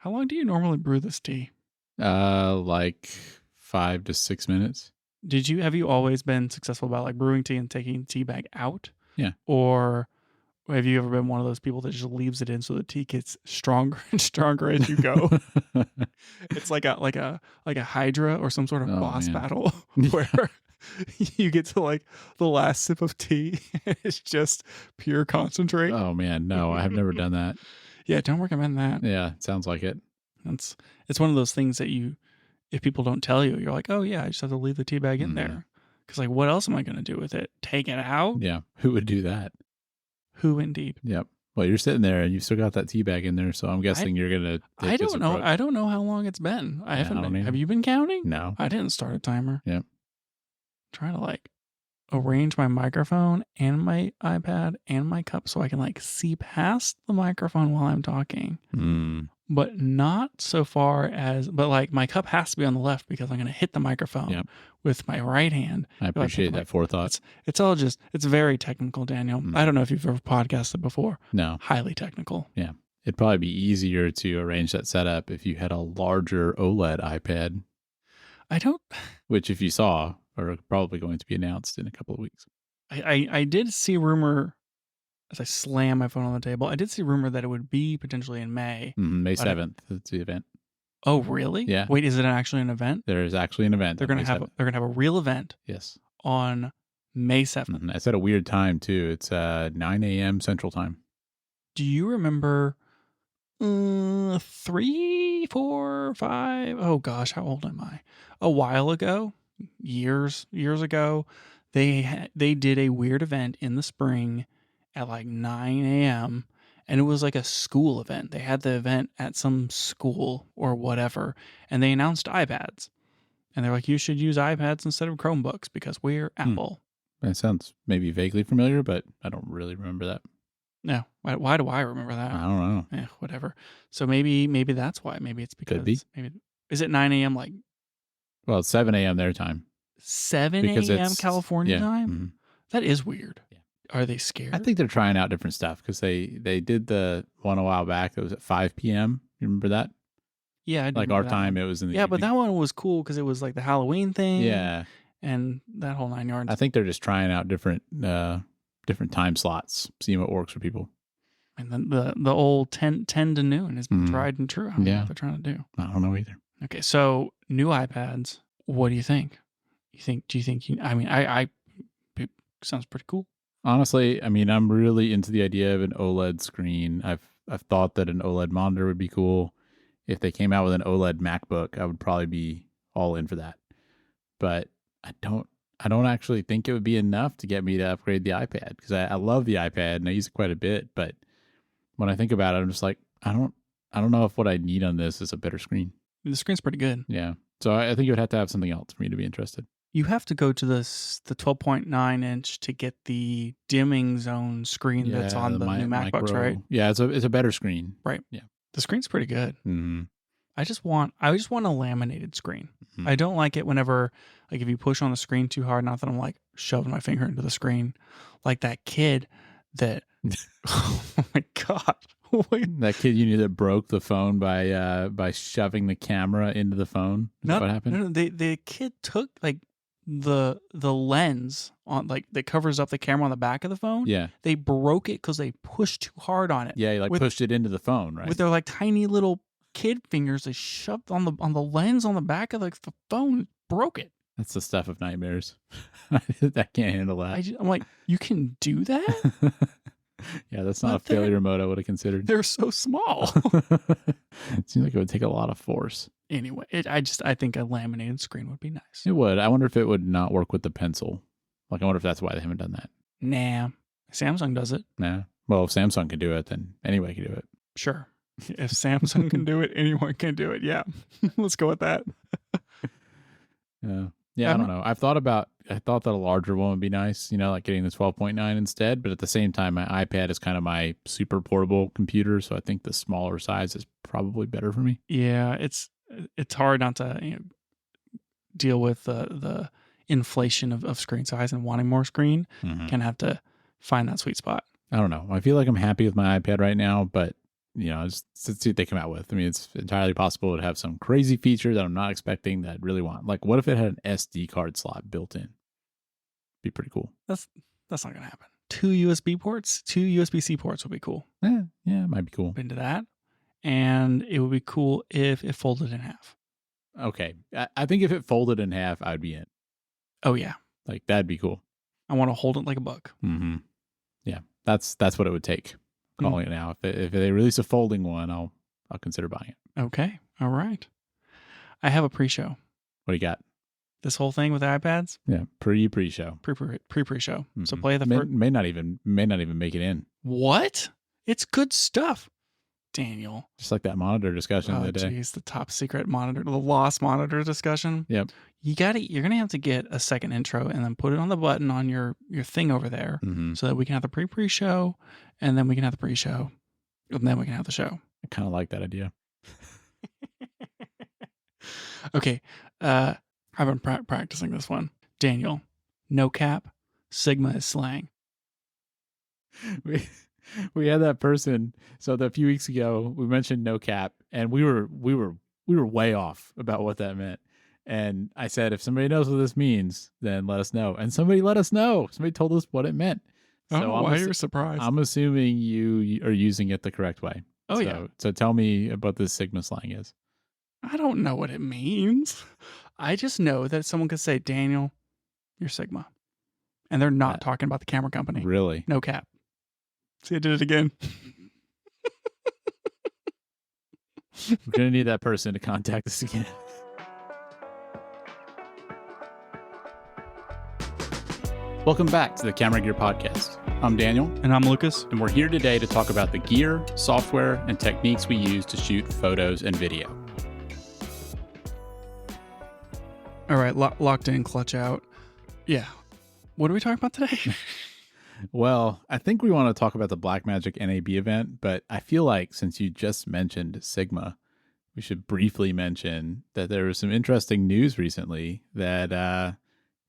How long do you normally brew this tea? Like 5 to 6 minutes. Have you always been successful about like brewing tea and taking the tea bag out? Yeah. Or have you ever been one of those people that just leaves it in so the tea gets stronger and stronger as you go? It's like a Hydra or some sort of boss man. battle where you get to like the last sip of tea. It's just pure concentrate. Oh man, no, I have never done that. Yeah, don't recommend that. Yeah, sounds like it. It's one of those things that if people don't tell you, you're like, oh yeah, I just have to leave the tea bag in there. Because like, what else am I going to do with it? Take it out? Yeah, who would do that? Who indeed? Yep. Well, you're sitting there and you've still got that tea bag in there, so I'm guessing you're gonna. I don't know. I don't know how long it's been. I haven't been. Have you been counting? No, I didn't start a timer. Yep. Trying to like arrange my microphone and my iPad and my cup so I can like see past the microphone while I'm talking. But not so far as, but like my cup has to be on the left because I'm going to hit the microphone with my right hand. I appreciate that forethought. It's all just, it's very technical, Daniel. I don't know if you've ever podcasted before. No. Highly technical. Yeah. It'd probably be easier to arrange that setup if you had a larger OLED iPad. Which if you saw, are probably going to be announced in a couple of weeks. I did see rumor, as I slam my phone on the table, I did see rumor that it would be potentially in May. May 7th, that's the event. Oh, really? Yeah. Wait, is it actually an event? There is actually an event. They're gonna have a real event. Yes. On May 7th. I said a weird time too. It's 9 a.m. Central Time. Do you remember 3, 4, 5? Oh gosh, how old am I? A while ago, years ago, they did a weird event in the spring at like 9 a.m. and it was like a school event. They had the event at some school or whatever, and they announced iPads. And they're like, you should use iPads instead of Chromebooks because we're Apple. That sounds maybe vaguely familiar, but I don't really remember that. No. Why do I remember that? I don't know. Yeah, whatever. So maybe that's why. Maybe it's because... Could be. Maybe, is it 9 a.m. like... Well, it's 7 a.m. their time. 7 a.m. California time? Mm-hmm. That is weird. Yeah. Are they scared? I think they're trying out different stuff because they did the one a while back that was at 5 p.m. You remember that? Yeah, I like our time, it was in the evening. But that one was cool because it was like the Halloween thing. Yeah, and that whole 9 yards. I think they're just trying out different time slots, seeing what works for people. And then the old 10 to noon has been tried and true. I don't know what they're trying to do. I don't know either. Okay, so new iPads. What do you think? Do you think? I sounds pretty cool. Honestly, I mean, I'm really into the idea of an OLED screen. I've thought that an OLED monitor would be cool. If they came out with an OLED MacBook, I would probably be all in for that. But I don't actually think it would be enough to get me to upgrade the iPad because I love the iPad and I use it quite a bit. But when I think about it, I'm just like, I don't know if what I need on this is a better screen. The screen's pretty good. Yeah. So I think it would have to have something else for me to be interested. You have to go to the 12.9 inch to get the dimming zone screen that's on the new MacBooks, right? Yeah, it's a better screen. Right. Yeah. The screen's pretty good. Mm-hmm. I just want a laminated screen. Mm-hmm. I don't like it whenever, like, if you push on the screen too hard. Not that I'm like shoving my finger into the screen, like that kid that. Oh my god! That kid you knew that broke the phone by shoving the camera into the phone. What happened? No, the kid took like the lens on like that covers up the camera on the back of the phone. Yeah, they broke it because they pushed too hard on it. Yeah, he pushed it into the phone, right? With their like tiny little kid fingers, they shoved on the lens on the back of the phone, broke it. That's the stuff of nightmares. I can't handle that. I'm like, you can do that? Yeah, that's not a failure mode I would have considered. They're so small. It seems like it would take a lot of force. Anyway, I think a laminated screen would be nice. It would. I wonder if it would not work with the pencil. Like, I wonder if that's why they haven't done that. Nah. Samsung does it. Nah. Well, if Samsung can do it, then anyone can do it. Sure. If Samsung can do it, anyone can do it. Yeah. Let's go with that. Yeah, I don't know. I thought that a larger one would be nice, like getting the 12.9 instead. But at the same time, my iPad is kind of my super portable computer. So I think the smaller size is probably better for me. Yeah, it's hard not to deal with the inflation of screen size and wanting more screen. Mm-hmm. Can have to find that sweet spot. I don't know. I feel like I'm happy with my iPad right now, but just to see what they come out with. I mean, it's entirely possible to have some crazy feature that I'm not expecting that I really want. Like, what if it had an SD card slot built in? Be pretty cool. That's not gonna happen. 2 USB ports, 2 USB-C ports would be cool. Yeah, it might be cool. Into that, and it would be cool if it folded in half. Okay, I think if it folded in half, I'd be in. Oh yeah, like that'd be cool. I want to hold it like a book. Mm-hmm. Yeah, that's what it would take. Calling it now. If they release a folding one, I'll consider buying it. Okay, all right. I have a pre-show. What do you got? This whole thing with iPads. Yeah, pre-show. Pre-show. Mm-hmm. So play the first. May not even make it in. What? It's good stuff, Daniel. Just like that monitor discussion the other day. Geez, the top secret monitor, the lost monitor discussion. Yep. You're gonna have to get a second intro and then put it on the button on your thing over there, so that we can have the pre-show, and then we can have the pre-show, and then we can have the show. I kind of like that idea. Okay, I've been practicing this one. Daniel, no cap, Sigma is slang. We had that person. So a few weeks ago, we mentioned no cap, and we were way off about what that meant. And I said, if somebody knows what this means, then let us know. And somebody let us know. Somebody told us what it meant. So why you're surprised? I'm assuming you are using it the correct way. Oh, yeah. So tell me what this Sigma slang is. I don't know what it means. I just know that someone could say, Daniel, you're Sigma. And they're not talking about the camera company. Really? No cap. See, I did it again. We're going to need that person to contact us again. Welcome back to the Camera Gear Podcast. I'm Daniel. And I'm Lucas. And we're here today to talk about the gear, software, and techniques we use to shoot photos and video. All right, locked in, clutch out. Yeah. What are we talking about today? Well, I think we want to talk about the Blackmagic NAB event, but I feel like since you just mentioned Sigma, we should briefly mention that there was some interesting news recently that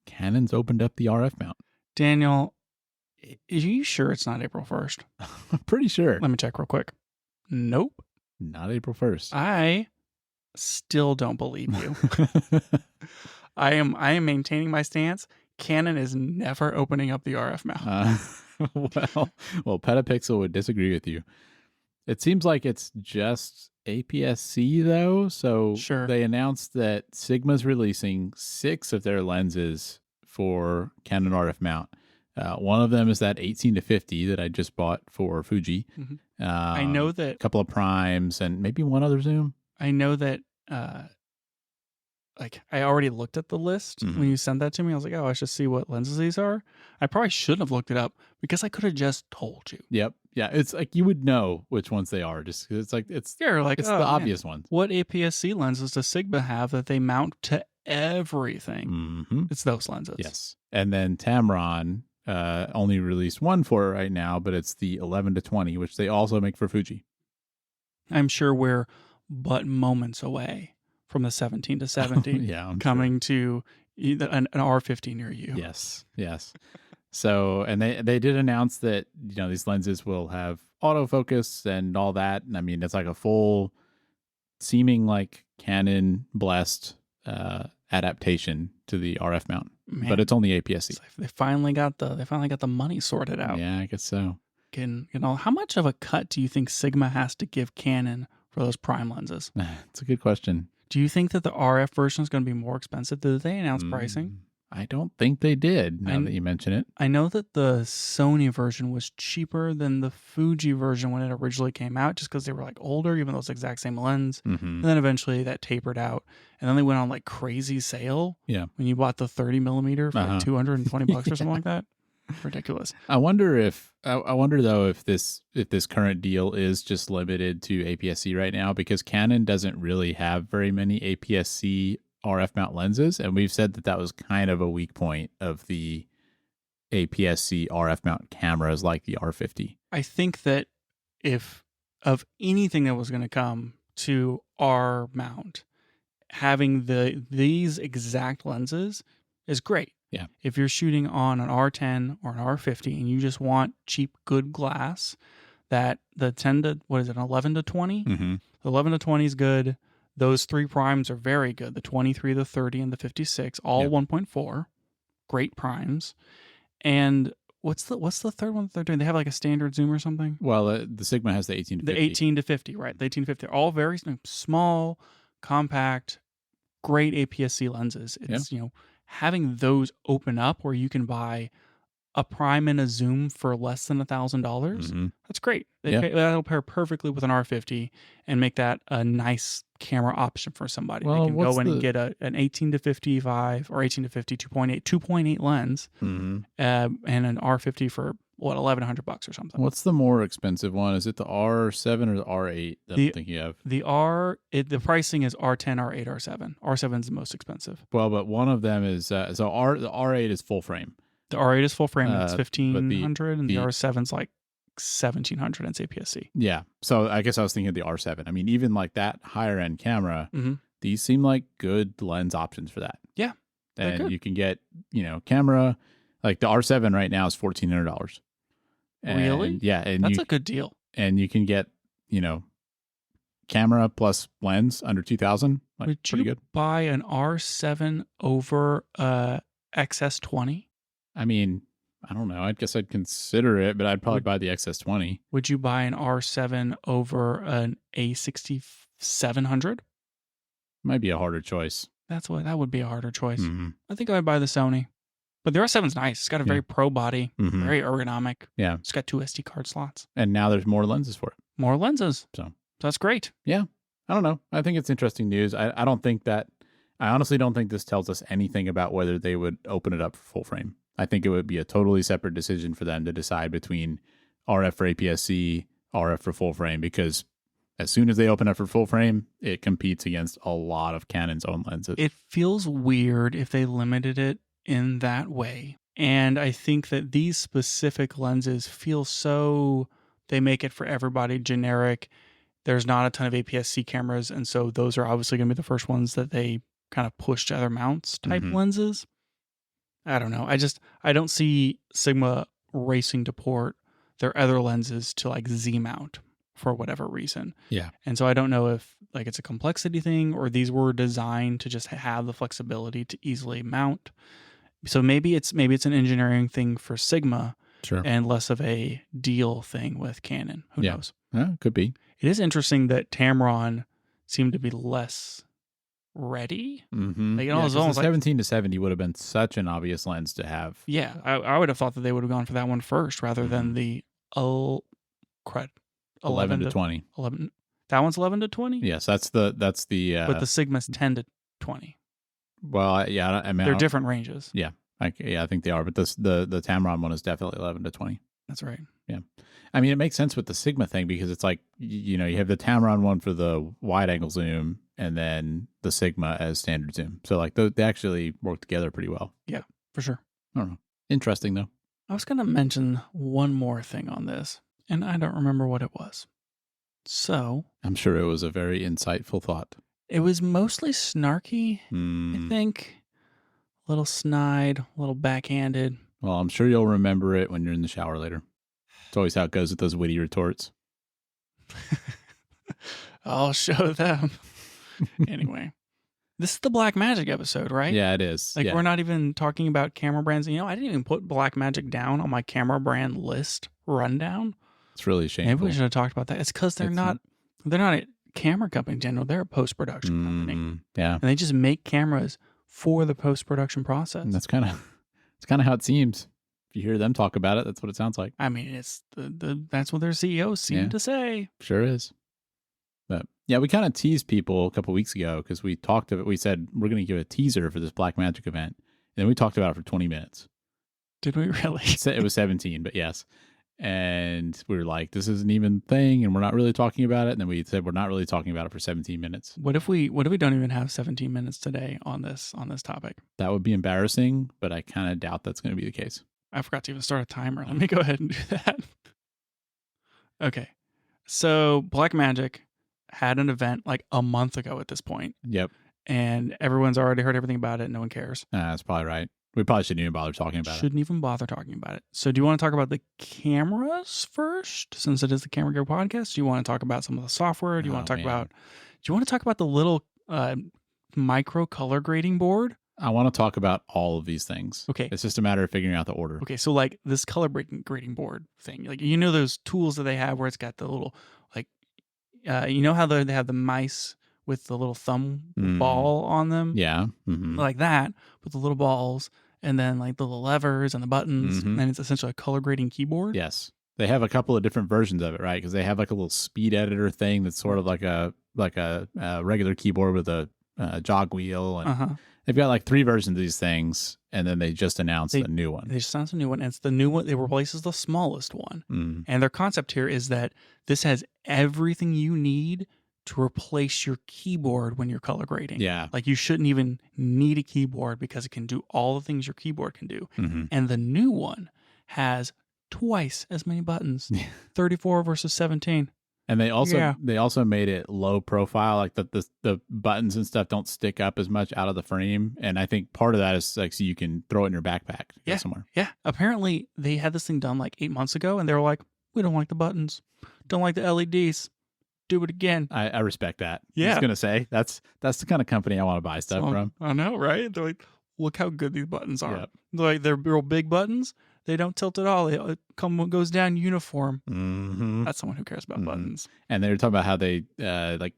Canon's opened up the RF mount. Daniel, are you sure it's not April 1st? I'm pretty sure. Let me check real quick. Nope. Not April 1st. I still don't believe you. I am maintaining my stance. Canon is never opening up the RF mount. Well, Petapixel would disagree with you. It seems like it's just APS-C though. So sure. They announced that Sigma's releasing 6 of their lenses for Canon RF mount. One of them is that 18-50 that I just bought for Fuji. Mm-hmm. I know that a couple of primes and maybe one other zoom. I know that I already looked at the list when you sent that to me. I was like, oh, I should see what lenses these are. I probably shouldn't have looked it up because I could have just told you. Yep. Yeah. It's like you would know which ones they are just because it's the obvious ones. What APS-C lenses does Sigma have that they mount to everything? Mm-hmm. It's those lenses. Yes. And then Tamron only released one for it right now, but it's the 11-20, which they also make for Fuji. I'm sure we're but moments away from the 17-70 yeah, coming to an R50 near you. Yes. So, and they did announce that, these lenses will have autofocus and all that. And I mean, it's like a full seeming like Canon blessed adaptation to the RF mount, but it's only APS-C. They finally got the money sorted out. Yeah, I guess so. How much of a cut do you think Sigma has to give Canon for those prime lenses? It's a good question. Do you think that the RF version is going to be more expensive? Did they announce pricing? I don't think they did, now that you mention it. I know that the Sony version was cheaper than the Fuji version when it originally came out, just because they were like older, even though it's the exact same lens. Mm-hmm. And then eventually that tapered out. And then they went on like crazy sale. Yeah. When you bought the 30 millimeter for like $220 or something like that. Ridiculous. I wonder though if this current deal is just limited to APS-C right now, because Canon doesn't really have very many APS-C RF mount lenses, and we've said that was kind of a weak point of the APS-C RF mount cameras like the R50. I think that if of anything that was going to come to our mount, having these exact lenses is great. Yeah. If you're shooting on an R10 or an R50 and you just want cheap, good glass, that the 10 to, what is it, 11 to 20? Mm-hmm. The 11 to 20 is good. Those 3 primes are very good. The 23, the 30, and the 56, all Yep. 1.4. Great primes. And what's the third one that they're doing? They have like a standard zoom or something? Well, the Sigma has the 18 to 50. The 18 to 50, right? The 18 to 50 are all very small, compact, great APS-C lenses. It's, having those open up where you can buy a prime and a zoom for less than $1,000. Mm-hmm. That's great. Yeah. That'll pair perfectly with an R50 and make that a nice camera option for somebody. Well, they can go in and get an 18 to 55 or 18 to 50 2.8 lens Mm-hmm. and an R50 for what, $1,100 or something. What's the more expensive one? Is it the R7 or the R8 that I'm thinking of? The pricing is R10, R8, R7. R7 is the most expensive. Well, but one of them is the R8 is full frame. The R8 is full frame. It's $1,500, and the the R7's like $1,700 and it's APS-C. Yeah. So I guess I was thinking of the R7. I mean, even like that higher end camera, Mm-hmm. these seem like good lens options for that. Yeah. And you can get, camera, like the R7 right now is $1,400. Really? Yeah. And that's a good deal. And you can get, camera plus lens under 2,000. Like, Would pretty you good. buy an R7 over XS20? I mean, I don't know. I guess I'd consider it, but I'd probably buy the XS20. Would you buy an R7 over an A6700? Might be a harder choice. That would be a harder choice. Mm-hmm. I think I would buy the Sony. But the R7's nice. It's got a very pro body, Mm-hmm. very ergonomic. Yeah. It's got 2 SD card slots. And now there's more lenses for it. More lenses. So that's great. Yeah. I don't know. I think it's interesting news. I honestly don't think this tells us anything about whether they would open it up for full frame. I think it would be a totally separate decision for them to decide between RF for APS-C, RF for full frame, because as soon as they open up for full frame, it competes against a lot of Canon's own lenses. It feels weird if they limited it in that way. And I think that these specific lenses feel so, they make it for everybody generic. There's not a ton of APS-C cameras, and so those are obviously going to be the first ones that they kind of push to other mounts type lenses. I don't know. I don't see Sigma racing to port their other lenses to like Z mount for whatever reason. Yeah. And so I don't know if like it's a complexity thing or these were designed to just have the flexibility to easily mount. So maybe it's an engineering thing for Sigma, Sure, and less of a deal thing with Canon. Who knows? Yeah, could be. It is interesting that Tamron seemed to be less ready. Mm-hmm. Like, yeah, it's almost the 17 to 70 would have been such an obvious lens to have. Yeah, I would have thought that they would have gone for that one first rather than the 11 to 20. 11. That one's 11 to 20? Yes, that's the But the Sigma's 10 to 20. Well, yeah, I mean, They're different ranges. Yeah. I think they are, but the Tamron one is definitely 11 to 20. That's right. Yeah. I mean, it makes sense with the Sigma thing because it's like, you have the Tamron one for the wide angle zoom and then the Sigma as standard zoom. So like they actually work together pretty well. Yeah, for sure. I don't know. Interesting though. I was going to mention one more thing on this, and I don't remember what it was. So I'm sure it was a very insightful thought. it was mostly snarky, I think. A little snide, a little backhanded. Well, I'm sure you'll remember it when you're in the shower later. It's always how it goes with those witty retorts. I'll show them. Anyway, this is the Blackmagic episode, right? Yeah, it is. Like, we're not even talking about camera brands. I didn't even put Blackmagic down on my camera brand list rundown. It's really shameful. Maybe we should have talked about that. It's because they're not a camera company in general. They're a post-production company. Yeah. And they just make cameras for the post-production process. And that's kind of how it seems. If you hear them talk about it, that's what it sounds like. I mean, it's that's what their CEOs seem to say. Sure is. But yeah, we kind of teased people a couple weeks ago because we talked of it. We said we're going to give a teaser for this Blackmagic event. And then we talked about it for 20 minutes. Did we really? It was 17, but yes. And we were like, this isn't even a thing, and we're not really talking about it. And then we said we're not really talking about it for 17 minutes. What if we don't even have 17 minutes today on this topic? That would be embarrassing, but I kind of doubt that's going to be the case. I forgot to even start a timer. Let me go ahead and do that. Okay. So Blackmagic had an event like a month ago at this point. Yep. And everyone's already heard everything about it. No one cares. That's probably right. We probably shouldn't even bother talking about it. Shouldn't even bother talking about it. So do you want to talk about the cameras first, since it is the Camera Gear podcast? Do you want to talk about some of the software? Do you want to talk about the little micro color grading board? I want to talk about all of these things. Okay. It's just a matter of figuring out the order. Okay, so like this color grading board thing, like you know those tools that they have where it's got the little like you know how they have the mice with the little thumb ball on them? Yeah. Like that, with the little balls and then like the little levers and the buttons, and then it's essentially a color grading keyboard. Yes. They have a couple of different versions of it, right? Because they have like a little speed editor thing that's sort of like a regular keyboard with a jog wheel, and they've got like 3 versions of these things, and then they just announced a new one. They just announced a new one, and it's the new one. It replaces the smallest one, and their concept here is that this has everything you need to replace your keyboard when you're color grading. Yeah. Like you shouldn't even need a keyboard because it can do all the things your keyboard can do. And the new one has twice as many buttons, 34 versus 17. And they also made it low profile, like the buttons and stuff don't stick up as much out of the frame. And I think part of that is like so you can throw it in your backpack somewhere. Yeah. Apparently they had this thing done like 8 months ago, and they were like, we don't like the buttons, don't like the LEDs. Do it again. I respect that. Yeah. I was gonna say that's the kind of company I want to buy stuff from. I know, right? They're like, look how good these buttons are. Yep. They're real big buttons. They don't tilt at all. It goes down uniform. That's someone who cares about buttons. And they were talking about how they like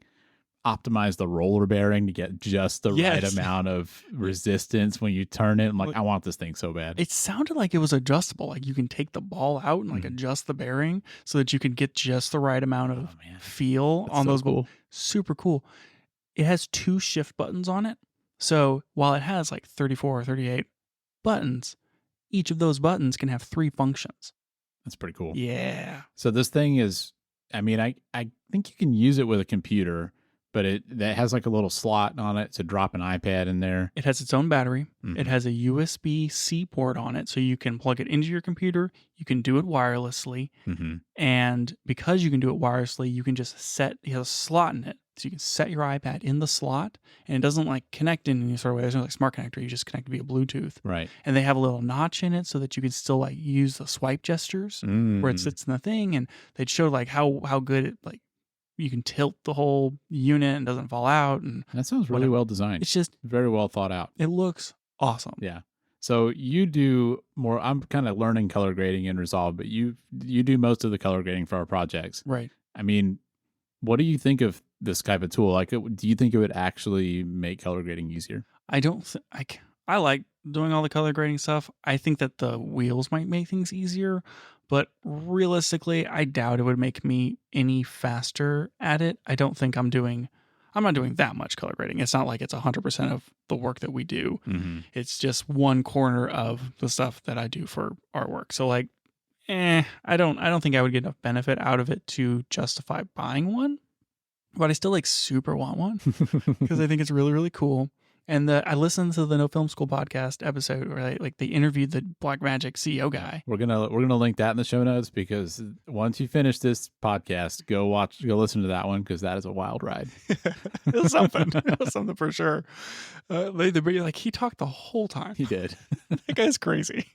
optimize the roller bearing to get just the right amount of resistance when you turn it. I'm like, I want this thing so bad. It sounded like it was adjustable. Like you can take the ball out and like adjust the bearing so that you can get just the right amount of feel on those. Cool. Super cool. It has 2 shift buttons on it. So while it has like 34 or 38 buttons, each of those buttons can have 3 functions. That's pretty cool. Yeah. So this thing is, I mean, I think you can use it with a computer, but that has like a little slot on it to drop an iPad in there. It has its own battery. It has a USB-C port on it, so you can plug it into your computer. You can do it wirelessly. And because you can do it wirelessly, you can just it has a slot in it. So you can set your iPad in the slot, and it doesn't like connect in any sort of way. There's no like smart connector. You just connect via Bluetooth. Right. And they have a little notch in it so that you can still like use the swipe gestures where it sits in the thing. And they'd show like how good it like you can tilt the whole unit and doesn't fall out. And that sounds really well designed. It's just very well thought out. It looks awesome. Yeah. So you do more. I'm kind of learning color grading in Resolve, but you do most of the color grading for our projects. Right. I mean, what do you think of this type of tool? Like, do you think it would actually make color grading easier? I don't. I like doing all the color grading stuff. I think that the wheels might make things easier, but realistically, I doubt it would make me any faster at it. I don't think I'm not doing that much color grading. It's not like it's 100% of the work that we do. It's just one corner of the stuff that I do for artwork. So like, I don't think I would get enough benefit out of it to justify buying one. But I still like super want one because I think it's really, really cool. And I listened to the No Film School podcast episode where they interviewed the Blackmagic CEO guy. We're gonna link that in the show notes because once you finish this podcast, go listen to that one because that is a wild ride. It was something. It was something for sure. He talked the whole time. He did. That guy's crazy.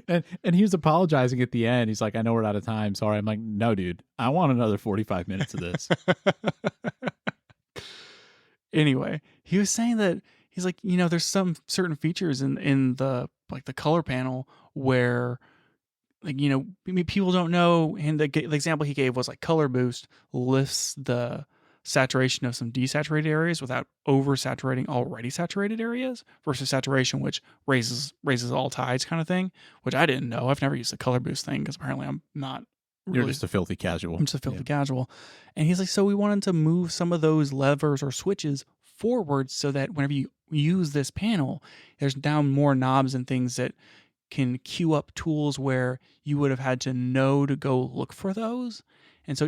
And he was apologizing at the end. He's like, I know we're out of time. Sorry. I'm like, no, dude. I want another 45 minutes of this. Anyway, he was saying that he's like, there's some certain features in the like the color panel where people don't know. And the example he gave was like color boost lifts the saturation of some desaturated areas without oversaturating already saturated areas versus saturation, which raises all tides kind of thing, which I didn't know. I've never used the color boost thing because apparently I'm not. You're just a filthy casual. I'm just a filthy casual. And he's like, so we wanted to move some of those levers or switches forward so that whenever you use this panel, there's now more knobs and things that can queue up tools where you would have had to know to go look for those. And so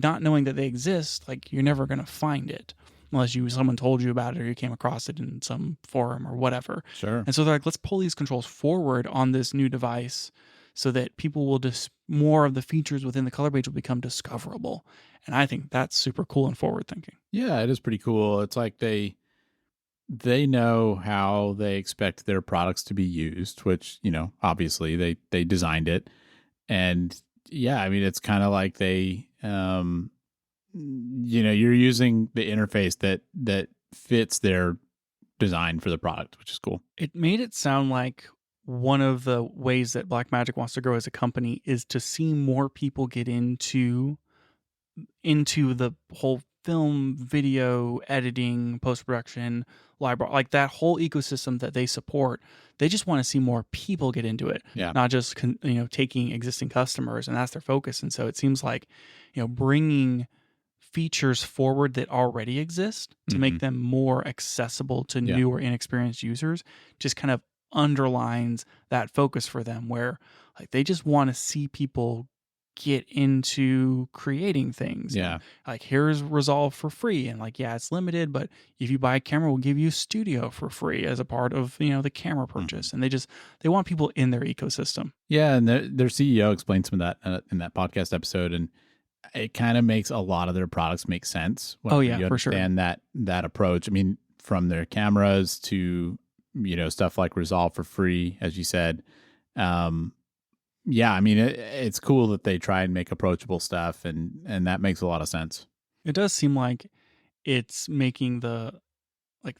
not knowing that they exist, like you're never going to find it unless someone told you about it or you came across it in some forum or whatever. Sure. And so they're like, let's pull these controls forward on this new device so that people will more of the features within the color page will become discoverable. And I think that's super cool and forward thinking. Yeah, it is pretty cool. It's like they know how they expect their products to be used, which, obviously they designed it. And yeah, I mean, it's kind of like you're using the interface that fits their design for the product, which is cool. It made it sound like one of the ways that Blackmagic wants to grow as a company is to see more people get into the whole film, video, editing, post-production, library, like that whole ecosystem that they support. They just want to see more people get into it, Yeah. not just taking existing customers, and that's their focus. And so it seems like bringing features forward that already exist to make them more accessible to new or inexperienced users just kind of underlines that focus for them, where like they just want to see people get into creating things. Yeah. Like, here's Resolve for free, and like, yeah, it's limited, but if you buy a camera, we'll give you Studio for free as a part of the camera purchase. And they want people in their ecosystem. Yeah, and their CEO explained some of that in that podcast episode, and it kind of makes a lot of their products make sense when you understand that approach. I mean, from their cameras to stuff like Resolve for free, as you said. Yeah, I mean, it's cool that they try and make approachable stuff, and that makes a lot of sense. It does seem like it's making they're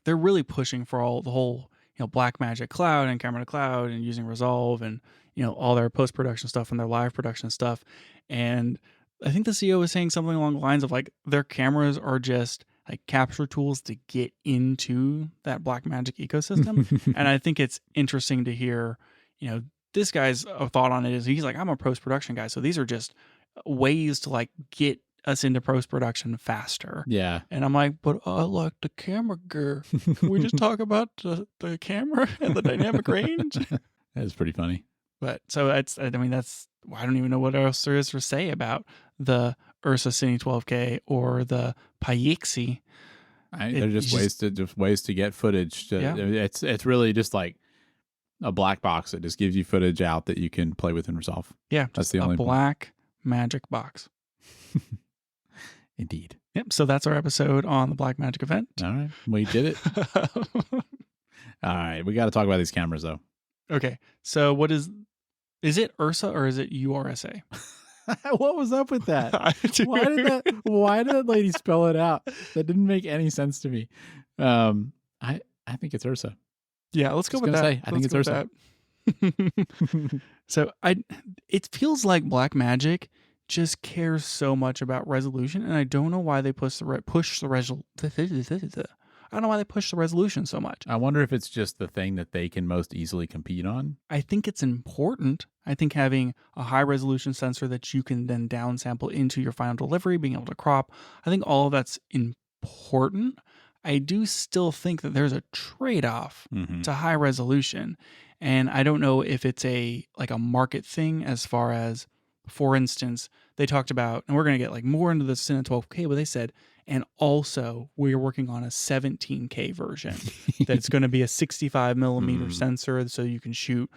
really pushing for the whole Blackmagic cloud and camera to cloud, and using Resolve, and all their post-production stuff and their live production stuff. And I think the CEO was saying something along the lines of like their cameras are just like capture tools to get into that Blackmagic ecosystem. And I think it's interesting to hear, this guy's thought on it is he's like, I'm a post-production guy, so these are just ways to like get us into post-production faster. Yeah. And I'm like, but I like the camera gear. Can we just talk about the camera and the dynamic range? That's pretty funny. But so I don't even know what else there is to say about the URSA Cine 12K or the PYXIS. They're just ways to get footage. It's really just like a black box that just gives you footage out that you can play with in Resolve. Yeah, that's the only Blackmagic box. Indeed. Yep. So that's our episode on the Blackmagic event. All right, we did it. All right, we got to talk about these cameras though. Okay, so what is it URSA or is it URSA? What was up with that? Why did that lady spell it out? That didn't make any sense to me. I think it's URSA. Yeah, let's go with that. I think it's URSA. So it feels like Blackmagic just cares so much about resolution, and I don't know why they push the resolution so much. I wonder if it's just the thing that they can most easily compete on. I think it's important. I think having a high resolution sensor that you can then downsample into your final delivery, being able to crop, I think all of that's important. I do still think that there's a trade-off to high resolution. And I don't know if it's a market thing, as far as, for instance, they talked about, and we're going to get like more into the Cine 12K, but they said, and also we're working on a 17K version that's going to be a 65 millimeter sensor, so you can shoot,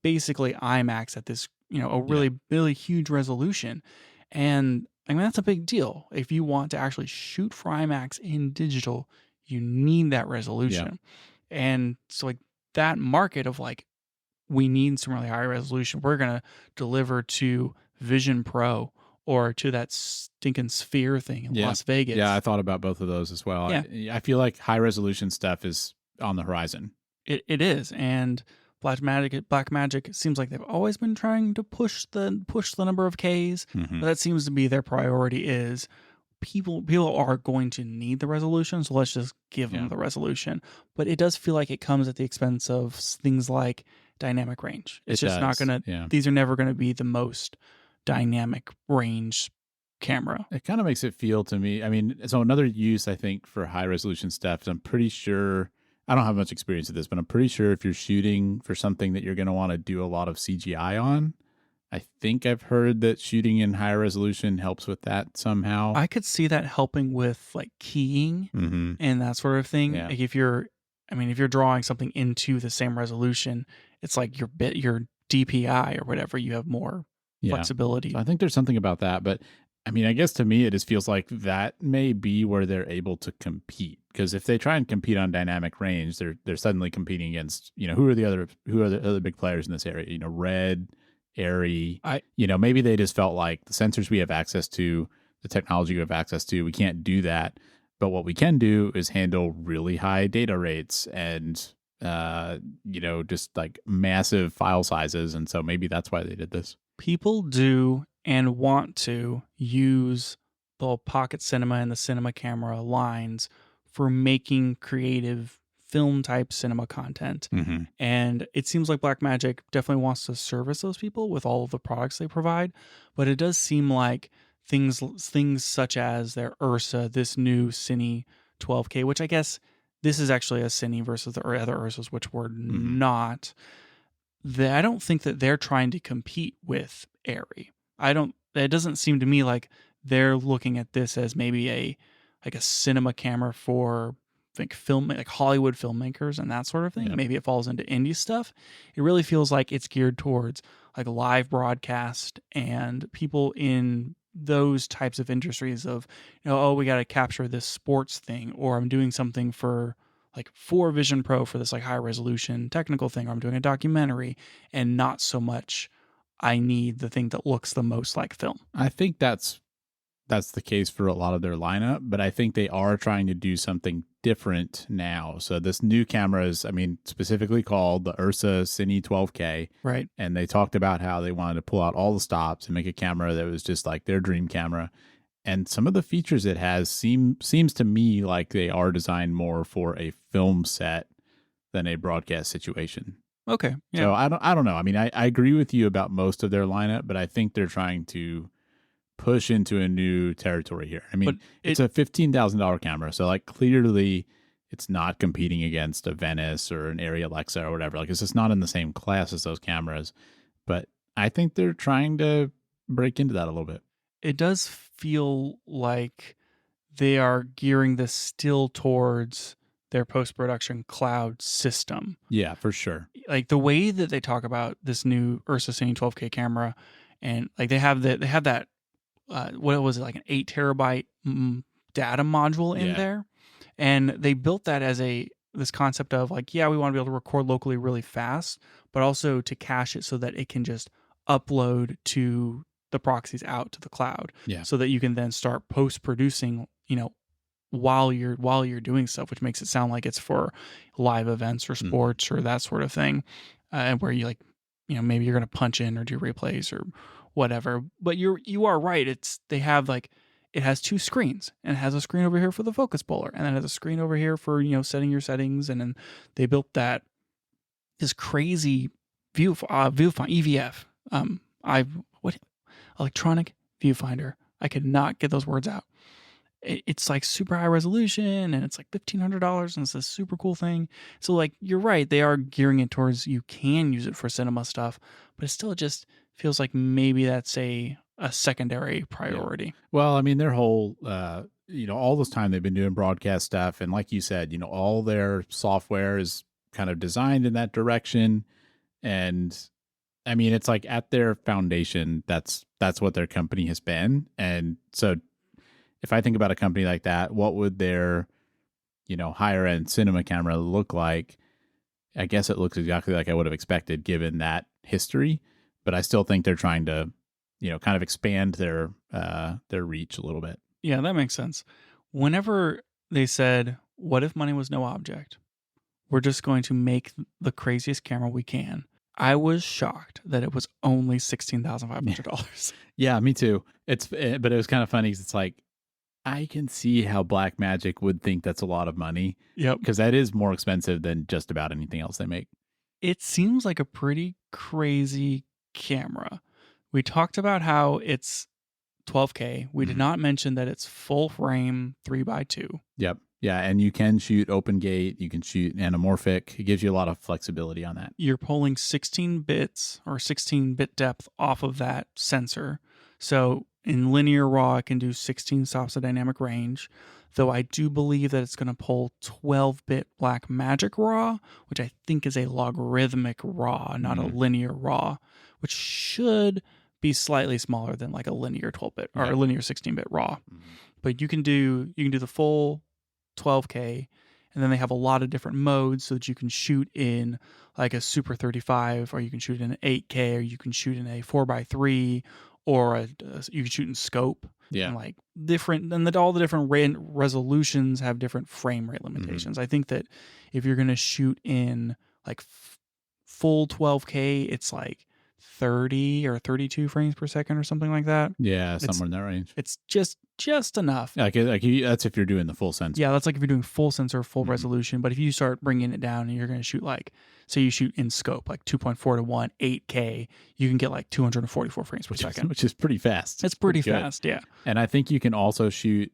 basically IMAX at this, a really, really huge resolution. And I mean, that's a big deal. If you want to actually shoot for IMAX in digital, you need that resolution. Yeah. And so like that market of like, we need some really high resolution, we're going to deliver to Vision Pro or to that stinking Sphere thing in Las Vegas. Yeah, I thought about both of those as well. Yeah. I feel like high resolution stuff is on the horizon. It is. And Blackmagic seems like they've always been trying to push the number of Ks, but that seems to be their priority. Is people are going to need the resolution, so let's just give them the resolution. But it does feel like it comes at the expense of things like dynamic range. It's just not going to. These are never going to be the most dynamic range camera. It kind of makes it feel to me. I mean, so another use I think for high resolution stuff, I'm pretty sure. I don't have much experience with this, but I'm pretty sure if you're shooting for something that you're going to want to do a lot of CGI on, I think I've heard that shooting in higher resolution helps with that somehow. I could see that helping with like keying and that sort of thing. Yeah. Like if you're drawing something into the same resolution, it's like your DPI or whatever, you have more flexibility. So I think there's something about that, but I mean, I guess to me, it just feels like that may be where they're able to compete. Because if they try and compete on dynamic range, they're suddenly competing against, who are the other big players in this area? Red, Airy. I Maybe they just felt like the sensors we have access to, the technology we have access to, we can't do that. But what we can do is handle really high data rates and just like massive file sizes. And so maybe that's why they did this. People do and want to use the pocket cinema and the cinema camera lines for making creative film type cinema content. Mm-hmm. And it seems like Blackmagic definitely wants to service those people with all of the products they provide, but it does seem like things such as their URSA, this new Cine 12K, which I guess this is actually a Cine versus the other URSAs, which were not. I don't think that they're trying to compete with Airy. It doesn't seem to me like they're looking at this as maybe a cinema camera for like Hollywood filmmakers and that sort of thing. Yeah. Maybe it falls into indie stuff. It really feels like it's geared towards like live broadcast and people in those types of industries of, we got to capture this sports thing, or I'm doing something for Vision Pro for this like high resolution technical thing, or I'm doing a documentary, and not so much I need the thing that looks the most like film. I think that's the case for a lot of their lineup, but I think they are trying to do something different now. So this new camera is, specifically called the URSA Cine 12K. Right. And they talked about how they wanted to pull out all the stops and make a camera that was just like their dream camera. And some of the features it has seems to me like they are designed more for a film set than a broadcast situation. Okay. Yeah. So I don't know. I agree with you about most of their lineup, but I think they're trying to push into a new territory here. It's a $15,000 camera, so like clearly it's not competing against a Venice or an Arri Alexa or whatever. Like it's just not in the same class as those cameras. But I think they're trying to break into that a little bit. It does feel like they are gearing this still towards their post-production cloud system. Yeah, for sure. Like the way that they talk about this new URSA Cine 12K camera, and like they have that what was it, like an 8 terabyte data module in there, and they built that as this concept of like, we want to be able to record locally really fast, but also to cache it so that it can just upload to the proxies out to the cloud, so that you can then start post producing, while you're doing stuff, which makes it sound like it's for live events or sports or that sort of thing, and where you maybe you're going to punch in or do replays or whatever. But you are right. They have it has 2 screens, and it has a screen over here for the focus puller, and then it has a screen over here for setting your settings. And then they built this crazy viewfinder EVF. Electronic viewfinder. I could not get those words out. It's like super high resolution, and it's like $1,500, and it's a super cool thing. So like, you're right, they are gearing it towards you can use it for cinema stuff, but it still just feels like maybe that's a secondary priority. Yeah. Well, their whole all this time they've been doing broadcast stuff, and like you said, all their software is kind of designed in that direction. And it's like at their foundation, that's what their company has been. And so if I think about a company like that, what would their, higher end cinema camera look like? I guess it looks exactly like I would have expected given that history, but I still think they're trying to, kind of expand their reach a little bit. Yeah, that makes sense. Whenever they said, what if money was no object? We're just going to make the craziest camera we can. I was shocked that it was only $16,500. Yeah, me too. But it was kind of funny because it's like, I can see how Blackmagic would think that's a lot of money. Yep. Because that is more expensive than just about anything else they make. It seems like a pretty crazy camera. We talked about how it's 12K. We did not mention that it's full frame 3x2. Yep. Yeah, and you can shoot open gate. You can shoot anamorphic. It gives you a lot of flexibility on that. You're pulling 16 bits or 16-bit depth off of that sensor. So in linear RAW, it can do 16 stops of dynamic range, though I do believe that it's going to pull 12-bit Blackmagic RAW, which I think is a logarithmic RAW, not a linear RAW, which should be slightly smaller than like a linear 12-bit or Yeah. a linear 16-bit RAW. But you can do the full 12K, and then they have a lot of different modes so that you can shoot in like a Super 35, or you can shoot in an 8K, or you can shoot in a 4x3, or you can shoot in scope. Yeah. And like different, and all the different resolutions have different frame rate limitations. I think that if you're going to shoot in like full 12K, it's like 30 or 32 frames per second or something like that. Yeah, somewhere in that range. It's just enough. Like that's if you're doing the full sensor. Yeah, that's like if you're doing full sensor, full resolution. But if you start bringing it down and you're going to shoot like, say you shoot in scope, like 2.4 to 1, 8K, you can get like 244 frames per second. Which is pretty fast. It's pretty fast, yeah. And I think you can also shoot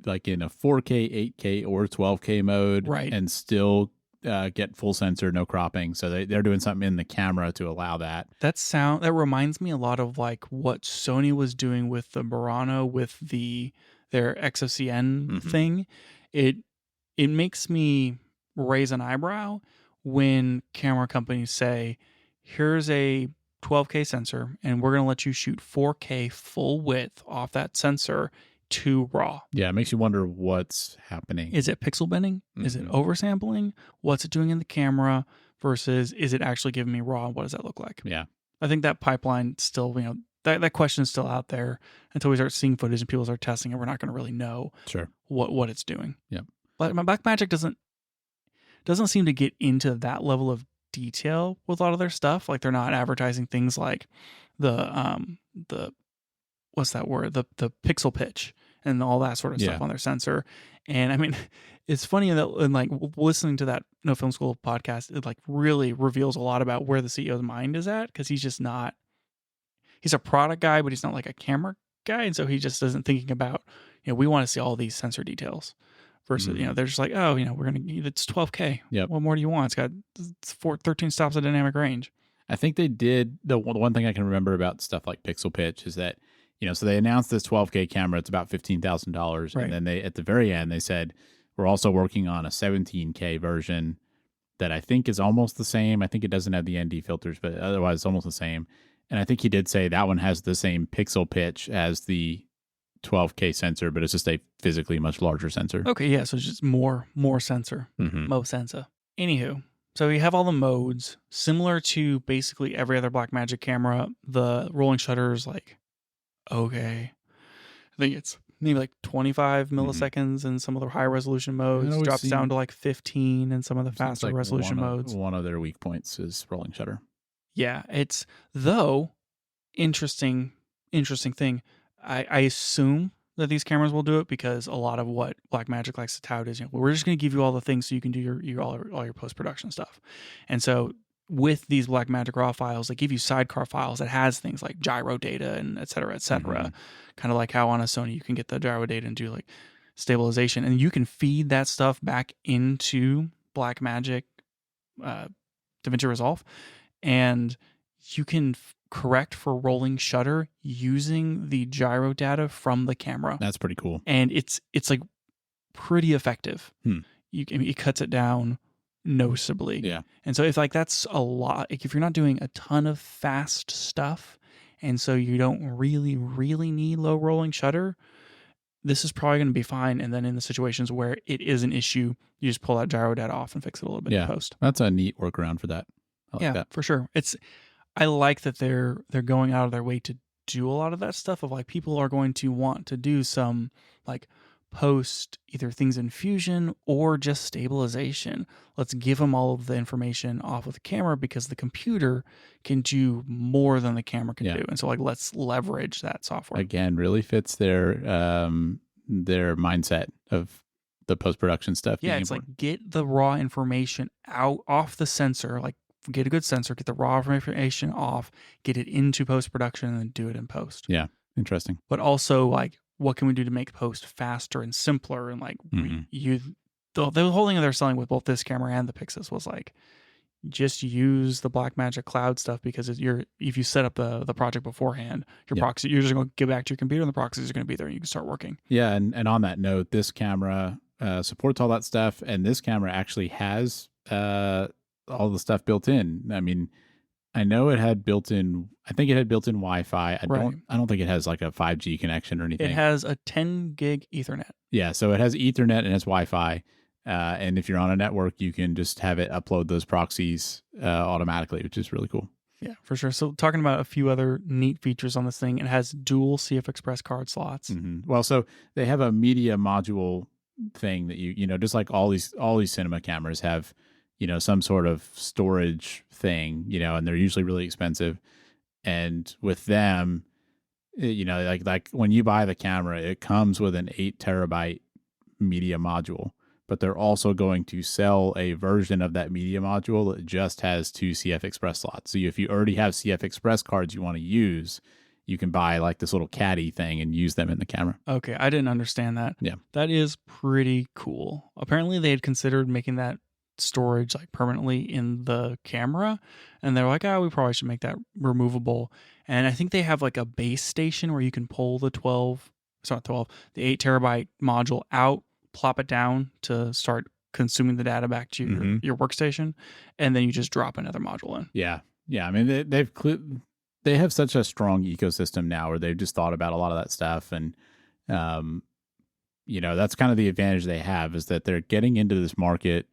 like in a 4K, 8K, or 12K mode, right, and still get full sensor, no cropping. So they're doing something in the camera to allow that. That reminds me a lot of like what Sony was doing with the Murano with their XOCN thing. It makes me raise an eyebrow when camera companies say, here's a 12K sensor and we're going to let you shoot 4K full width off that sensor to RAW. Yeah, it makes you wonder what's happening. Is it pixel binning? Is it oversampling? What's it doing in the camera versus is it actually giving me RAW? What does that look like? Yeah. I think that pipeline still, that question is still out there until we start seeing footage and people start testing it. We're not going to really know what it's doing. Yep. But my Blackmagic doesn't seem to get into that level of detail with a lot of their stuff. Like they're not advertising things like the what's that word? The pixel pitch and all that sort of stuff on their sensor. And I mean, it's funny that in like listening to that No Film School podcast, it like really reveals a lot about where the CEO's mind is at, because he's just not. He's a product guy, but he's not like a camera guy, and so he just isn't thinking about, we want to see all these sensor details. Versus, they're just like, oh, it's 12K. Yep. What more do you want? It's got 13 stops of dynamic range. I think they did the one thing I can remember about stuff like pixel pitch is that, so they announced this 12K camera. It's about $15,000, right. And then they at the very end they said we're also working on a 17K version that I think is almost the same. I think it doesn't have the ND filters, but otherwise it's almost the same. And I think he did say that one has the same pixel pitch as the 12K sensor, but it's just a physically much larger sensor. Okay, yeah, so it's just more sensor, more sensor. Anywho, so you have all the modes similar to basically every other Blackmagic camera. The rolling shutter is like, okay, I think it's maybe like 25 milliseconds in some of the high resolution modes. Drops down to like 15 in some of the faster resolution modes. One of their weak points is rolling shutter. Yeah, it's interesting thing. I assume that these cameras will do it because a lot of what Blackmagic likes to tout is, we're just going to give you all the things so you can do all your post-production stuff. And so with these Blackmagic RAW files, they give you sidecar files that has things like gyro data and et cetera, kind of like how on a Sony you can get the gyro data and do like stabilization. And you can feed that stuff back into Blackmagic DaVinci Resolve, and you can correct for rolling shutter using the gyro data from the camera. That's pretty cool. And it's like pretty effective. It cuts it down noticeably. Yeah. And so if like that's a lot, like if you're not doing a ton of fast stuff and so you don't really need low rolling shutter, this is probably going to be fine. And then in the situations where it is an issue, you just pull that gyro data off and fix it a little bit in post. That's a neat workaround for that. I like that. For sure. I like that they're going out of their way to do a lot of that stuff of like people are going to want to do some like post either things in Fusion or just stabilization. Let's give them all of the information off of the camera because the computer can do more than the camera can do. And so like let's leverage that software. Again, really fits their mindset of the post-production stuff. Yeah, it's like get the raw information out off the sensor, like get a good sensor, get the raw information off, get it into post-production, and then do it in post. Yeah, interesting. But also, like, what can we do to make post faster and simpler? And like, the whole thing they're selling with both this camera and the PYXIS was like, just use the Blackmagic cloud stuff because if you set up the project beforehand, your proxy, you're just going to get back to your computer and the proxies are going to be there and you can start working. Yeah, and on that note, this camera supports all that stuff, and this camera actually has all the stuff built in. I mean, I know it had built-in. I think it had built-in Wi-Fi. Right. I don't think it has like a 5G connection or anything. It has a 10 gig Ethernet. Yeah, so it has Ethernet and it has Wi-Fi. And if you're on a network, you can just have it upload those proxies automatically, which is really cool. Yeah, for sure. So talking about a few other neat features on this thing, it has dual CF Express card slots. Mm-hmm. Well, so they have a media module thing that you know, just like all these cinema cameras have, you know, some sort of storage thing, you know, and they're usually really expensive. And with them, you know, like when you buy the camera, it comes with an 8 terabyte media module, but they're also going to sell a version of that media module that just has 2 CF Express slots. So if you already have CF Express cards you want to use, you can buy like this little caddy thing and use them in the camera. Okay, I didn't understand that. Yeah. That is pretty cool. Apparently they had considered making that storage like permanently in the camera, and they're like, oh, we probably should make that removable. And I think they have like a base station where you can pull the 8 terabyte module out, plop it down to start consuming the data back to your workstation, and then you just drop another module in. Yeah. I mean, they have such a strong ecosystem now where they've just thought about a lot of that stuff. And, you know, that's kind of the advantage they have, is that they're getting into this market.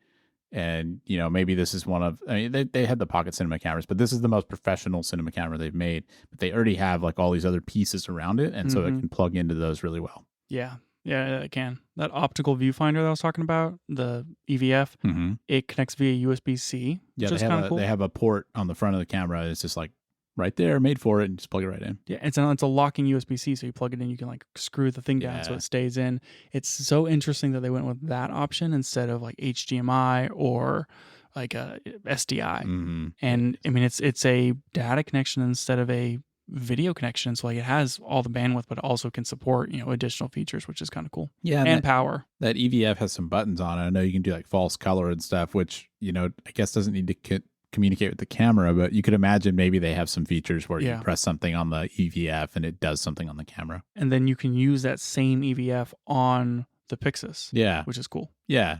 And, you know, maybe this is one of, I mean, they had the pocket cinema cameras, but this is the most professional cinema camera they've made. But they already have like all these other pieces around it. And so it can plug into those really well. Yeah, it can. That optical viewfinder that I was talking about, the EVF, it connects via USB-C. Yeah, which is kind of cool. They have a port on the front of the camera. It's just like right there, made for it, and just plug it right in. Yeah, it's a locking USB-C, so you plug it in, you can like screw the thing down so it stays in. It's so interesting that they went with that option instead of like HDMI or like a SDI. And I mean, it's a data connection instead of a video connection, so like it has all the bandwidth, but it also can support, you know, additional features, which is kind of cool. Yeah, and power. That EVF has some buttons on it. I know you can do like false color and stuff, which, you know, I guess doesn't need to communicate with the camera, but you could imagine maybe they have some features where you press something on the EVF and it does something on the camera, and then you can use that same EVF on the PYXIS. Yeah, which is cool. Yeah,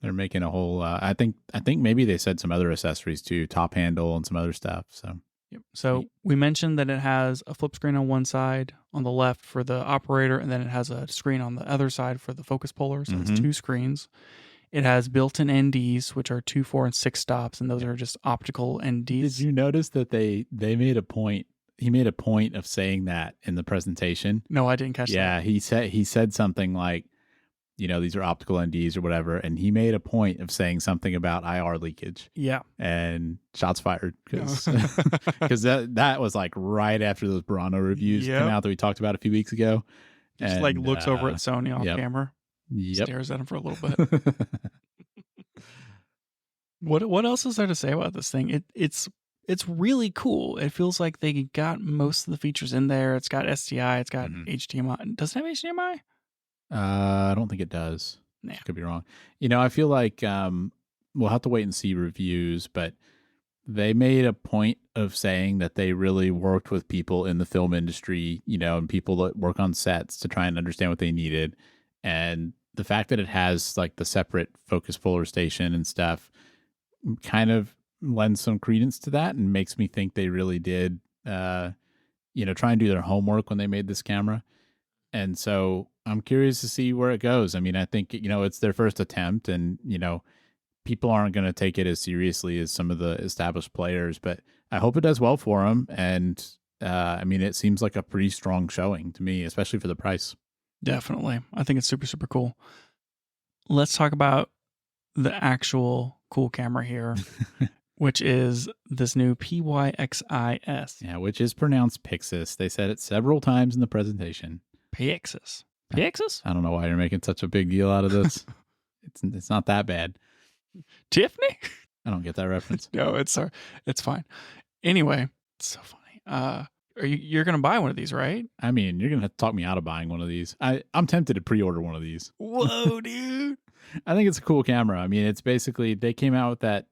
they're making a whole. I think maybe they said some other accessories too, top handle and some other stuff. So we mentioned that it has a flip screen on one side on the left for the operator, and then it has a screen on the other side for the focus puller. So it's 2 screens. It has built-in NDs, which are 2, 4, and 6 stops, and those are just optical NDs. Did you notice that they made a point? He made a point of saying that in the presentation. No, I didn't catch that. Yeah, he said something like, you know, these are optical NDs or whatever, and he made a point of saying something about IR leakage. Yeah, and shots fired because that was like right after those Burano reviews came out that we talked about a few weeks ago. Just like looks over at Sony off camera. Stares at him for a little bit. What else is there to say about this thing? It's really cool. It feels like they got most of the features in there. It's got SDI. It's got HDMI. Does it have HDMI? I don't think it does. Yeah. Could be wrong. You know, I feel like we'll have to wait and see reviews, but they made a point of saying that they really worked with people in the film industry, you know, and people that work on sets to try and understand what they needed. And the fact that it has like the separate focus puller station and stuff kind of lends some credence to that and makes me think they really did, you know, try and do their homework when they made this camera. And so I'm curious to see where it goes. I mean, I think, you know, it's their first attempt and, you know, people aren't going to take it as seriously as some of the established players, but I hope it does well for them. And I mean, it seems like a pretty strong showing to me, especially for the price. Definitely. I think it's super, super cool. Let's talk about the actual cool camera here, which is this new PYXIS. Yeah, which is pronounced PYXIS. They said it several times in the presentation. PYXIS. PYXIS? I don't know why you're making such a big deal out of this. It's not that bad. Tiffany? I don't get that reference. No, it's fine. Anyway, it's so funny. You're gonna buy one of these, right? I mean, you're gonna have to talk me out of buying one of these. I'm tempted to pre-order one of these. Whoa, dude! I think it's a cool camera. I mean, it's basically they came out with that,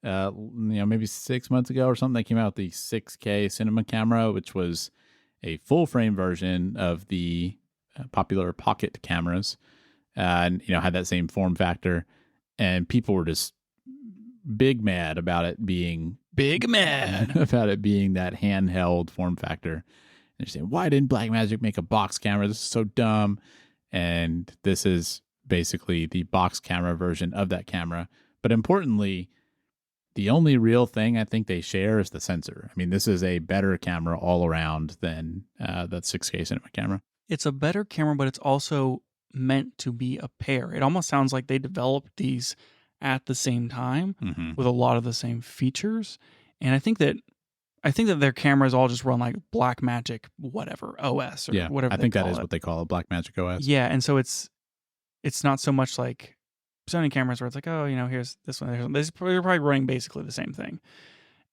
you know, maybe 6 months ago or something. They came out with the 6K cinema camera, which was a full frame version of the popular pocket cameras, and you know had that same form factor. And people were just big mad about it being Big mad. about it being that handheld form factor. And you're saying, why didn't Blackmagic make a box camera? This is so dumb. And this is basically the box camera version of that camera. But importantly, the only real thing I think they share is the sensor. I mean, this is a better camera all around than that 6K cinema camera. It's a better camera, but it's also meant to be a pair. It almost sounds like they developed these at the same time with a lot of the same features. And I think that their cameras all just run like Blackmagic whatever OS or whatever. I think that is what they call it, Blackmagic OS. Yeah, and so it's not so much like Sony cameras where it's like, oh, here's this one. They're probably running basically the same thing.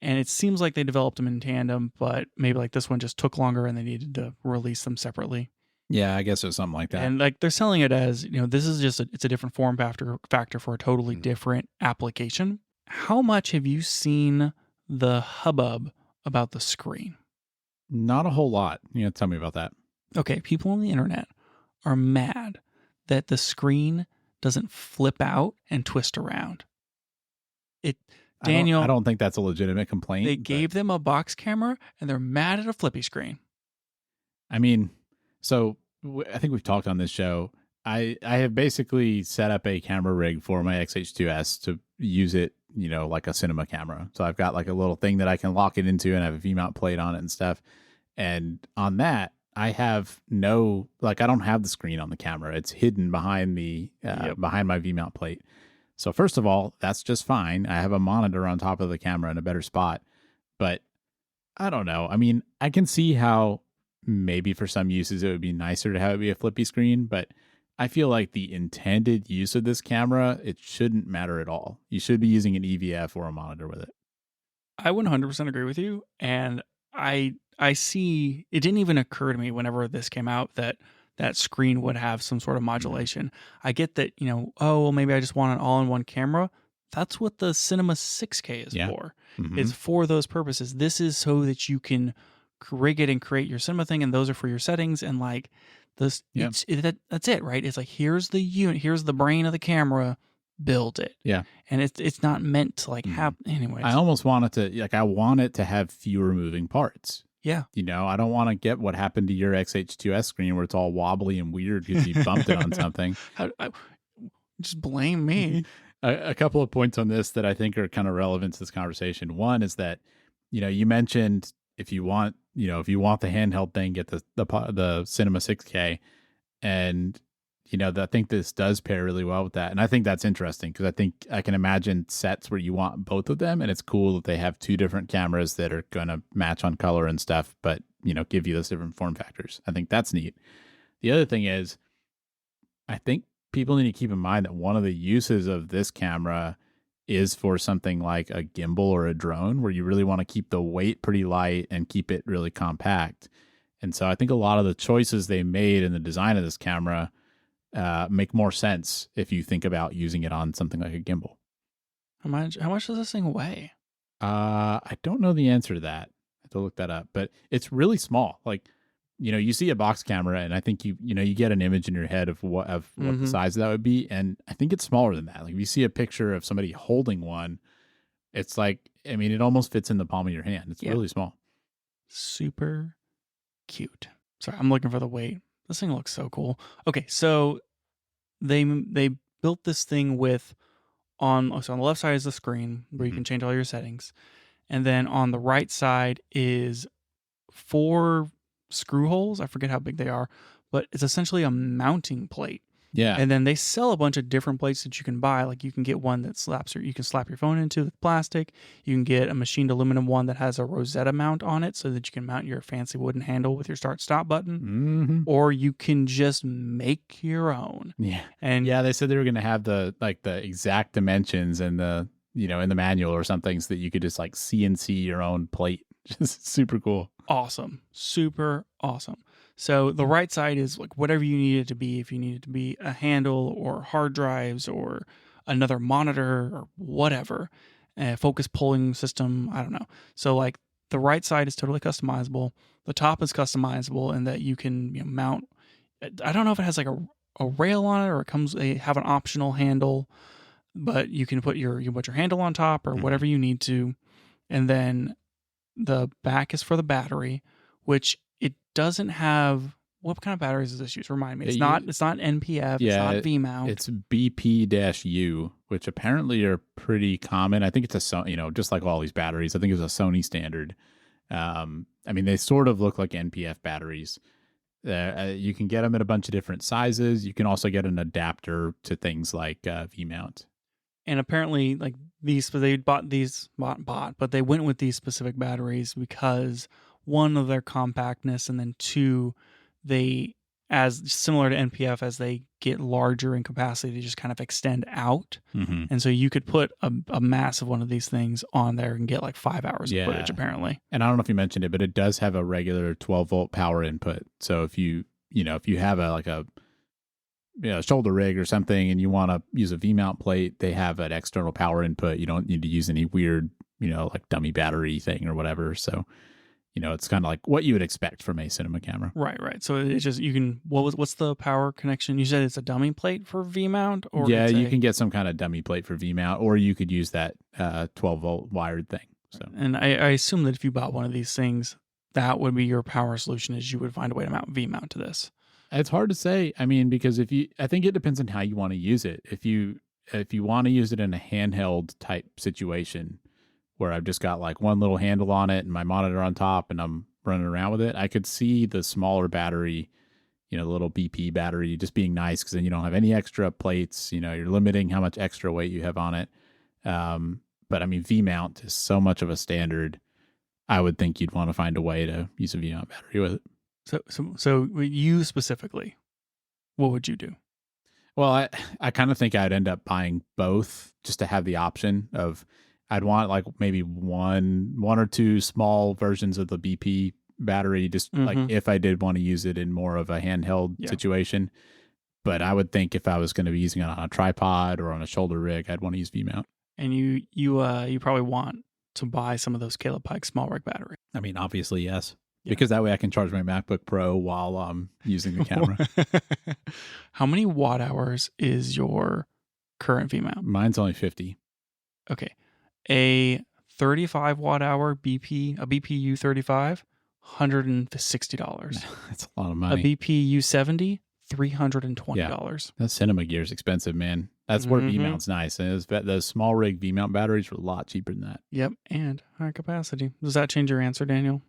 And it seems like they developed them in tandem, but maybe like this one just took longer and they needed to release them separately. Yeah, I guess it was something like that. And like they're selling it as, this is just it's a different form factor for a totally different application. How much have you seen the hubbub about the screen? Not a whole lot. Tell me about that. Okay, people on the internet are mad that the screen doesn't flip out and twist around. Daniel, I don't think that's a legitimate complaint. They gave them a box camera and they're mad at a flippy screen. I mean, so I think we've talked on this show. I have basically set up a camera rig for my XH2S to use it, like a cinema camera. So I've got like a little thing that I can lock it into and I have a V-mount plate on it and stuff. And on that, I have I don't have the screen on the camera. It's hidden behind behind my V-mount plate. So first of all, that's just fine. I have a monitor on top of the camera in a better spot. But I don't know. I mean, I can see how maybe for some uses it would be nicer to have it be a flippy screen, but I feel like the intended use of this camera, it shouldn't matter at all. You should be using an EVF or a monitor with it. I 100% agree with you. And I see, it didn't even occur to me whenever this came out that screen would have some sort of modulation. I get that, maybe I just want an all-in-one camera. That's what the Cinema 6K is for. It's for those purposes. This is so that you can rig it and create your cinema thing, and those are for your settings. And like this, that's it, right? It's like, here's the unit, here's the brain of the camera, build it. Yeah. And it's not meant to like have, anyways. I almost want it to, I want it to have fewer moving parts. Yeah. I don't want to get what happened to your XH2S screen where it's all wobbly and weird because you bumped it on something. Just blame me. A couple of points on this that I think are kind of relevant to this conversation. One is that, you mentioned if you want the handheld thing, get the Cinema 6K. And, I think this does pair really well with that. And I think that's interesting because I think I can imagine sets where you want both of them. And it's cool that they have two different cameras that are going to match on color and stuff, but, give you those different form factors. I think that's neat. The other thing is, I think people need to keep in mind that one of the uses of this camera is for something like a gimbal or a drone where you really want to keep the weight pretty light and keep it really compact. And so I think a lot of the choices they made in the design of this camera make more sense if you think about using it on something like a gimbal. How much does this thing weigh? I don't know the answer to that. I have to look that up, but it's really small. Like, you see a box camera and I think you get an image in your head of what the size of that would be. And I think it's smaller than that. Like if you see a picture of somebody holding one, it's like, I mean, it almost fits in the palm of your hand. It's really small. Super cute. Sorry, I'm looking for the weight. This thing looks so cool. Okay, so they built this thing on the left side is the screen where you can change all your settings. And then on the right side is 4 screw holes. I forget how big they are, but it's essentially a mounting plate. Yeah. And then they sell a bunch of different plates that you can buy. Like you can get one that you can slap your phone into with plastic. You can get a machined aluminum one that has a Rosetta mount on it so that you can mount your fancy wooden handle with your start stop button. Or you can just make your own. Yeah. And they said they were going to have the exact dimensions and in the manual or something so that you could just like CNC your own plate. Just super cool. Awesome. Super awesome. So the right side is like whatever you need it to be. If you need it to be a handle or hard drives or another monitor or whatever, a focus pulling system, I don't know. So like the right side is totally customizable. The top is customizable in that you can mount. I don't know if it has like a rail on it or they have an optional handle, but you can put your handle on top or whatever you need to. and then the back is for the battery, which it doesn't have. What kind of batteries does this use? Remind me. It's not NPF. It's not V mount. It's BP-U, which apparently are pretty common. I think it's just like all these batteries. I think it's a Sony standard. I mean, they sort of look like NPF batteries. You can get them in a bunch of different sizes. You can also get an adapter to things like V mount. And apparently, like these, they bought these, but they went with these specific batteries because one, of their compactness, and then two, they, as similar to NPF, as they get larger in capacity, they just kind of extend out. Mm-hmm. And so you could put a massive one of these things on there and get like 5 hours of footage, apparently. And I don't know if you mentioned it, but it does have a regular 12-volt power input. So if you have a shoulder rig or something and you want to use a V-mount plate, they have an external power input. You don't need to use any weird, like dummy battery thing or whatever. So, it's kind of like what you would expect from a cinema camera. Right. So it's just, you can, what's the power connection? You said it's a dummy plate for V-mount? Or yeah, you can get some kind of dummy plate for V-mount, or you could use that 12-volt wired thing. So, and I assume that if you bought one of these things, that would be your power solution, is you would find a way to mount V-mount to this. It's hard to say. I mean, because I think it depends on how you want to use it. If you want to use it in a handheld type situation where I've just got like one little handle on it and my monitor on top and I'm running around with it, I could see the smaller battery, the little BP battery, just being nice, because then you don't have any extra plates. You're limiting how much extra weight you have on it. But I mean, V-mount is so much of a standard. I would think you'd want to find a way to use a V-mount battery with it. So you specifically, what would you do? Well, I kind of think I'd end up buying both just to have the option of, I'd want like maybe one or two small versions of the BP battery, just like if I did want to use it in more of a handheld situation. But I would think if I was going to be using it on a tripod or on a shoulder rig, I'd want to use V-mount. And you probably want to buy some of those Caleb Pike small rig batteries. I mean, obviously, yes. Yeah. Because that way I can charge my MacBook Pro while I'm using the camera. How many watt hours is your current V-mount? Mine's only 50. Okay. A 35 watt hour BPU 35, $160. That's a lot of money. A BPU 70, $320. Yeah. That cinema gear is expensive, man. That's where V-mount's nice. And those small rig V-mount batteries are a lot cheaper than that. Yep. And high capacity. Does that change your answer, Daniel?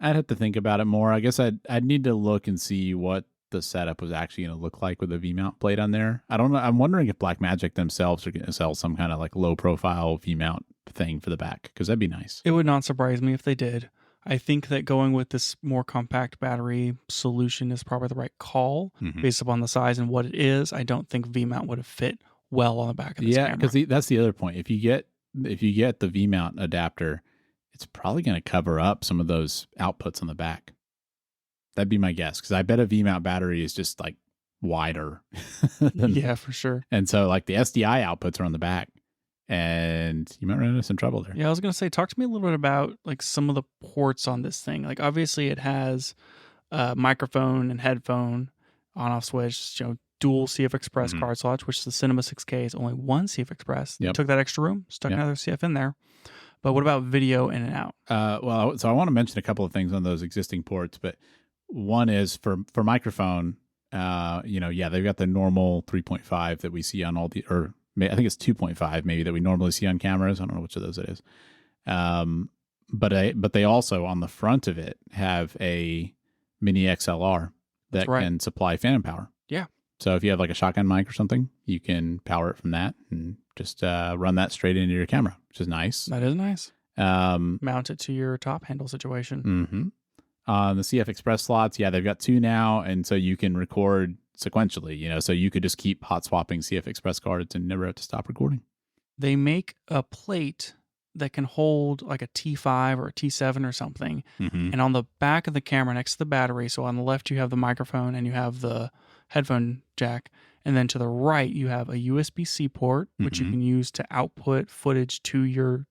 I'd have to think about it more. I guess I'd need to look and see what the setup was actually going to look like with a V-mount plate on there. I don't know. I'm wondering if Blackmagic themselves are going to sell some kind of like low profile V-mount thing for the back, because that'd be nice. It would not surprise me if they did. I think that going with this more compact battery solution is probably the right call based upon the size and what it is. I don't think V-mount would have fit well on the back of this camera. Yeah, because that's the other point. If you get the V-mount adapter, it's probably going to cover up some of those outputs on the back. That'd be my guess, because I bet a V-mount battery is just like wider. Yeah, for sure. And so like the SDI outputs are on the back, and you might run into some trouble there. Yeah, I was going to say, talk to me a little bit about like some of the ports on this thing. Like obviously it has microphone and headphone on-off switch, dual CF Express card slots, which the Cinema 6K is only one CF Express. Yep. Took that extra room, stuck another CF in there. But what about video in and out? Well, so I want to mention a couple of things on those existing ports, but one is for microphone, they've got the normal 3.5 that we see on all or I think it's 2.5 maybe that we normally see on cameras. I don't know which of those it is. But they also on the front of it have a mini XLR that can supply phantom power. Yeah. So if you have like a shotgun mic or something, you can power it from that and just run that straight into your camera, which is nice. That is nice. Mount it to your top handle situation. The CF Express slots, they've got two now, and so you can record sequentially, so you could just keep hot swapping CF Express cards and never have to stop recording. They make a plate that can hold like a T5 or a T7 or something, and on the back of the camera next to the battery, so on the left you have the microphone and you have the headphone jack, and then to the right you have a USB-C port, which you can use to output footage to your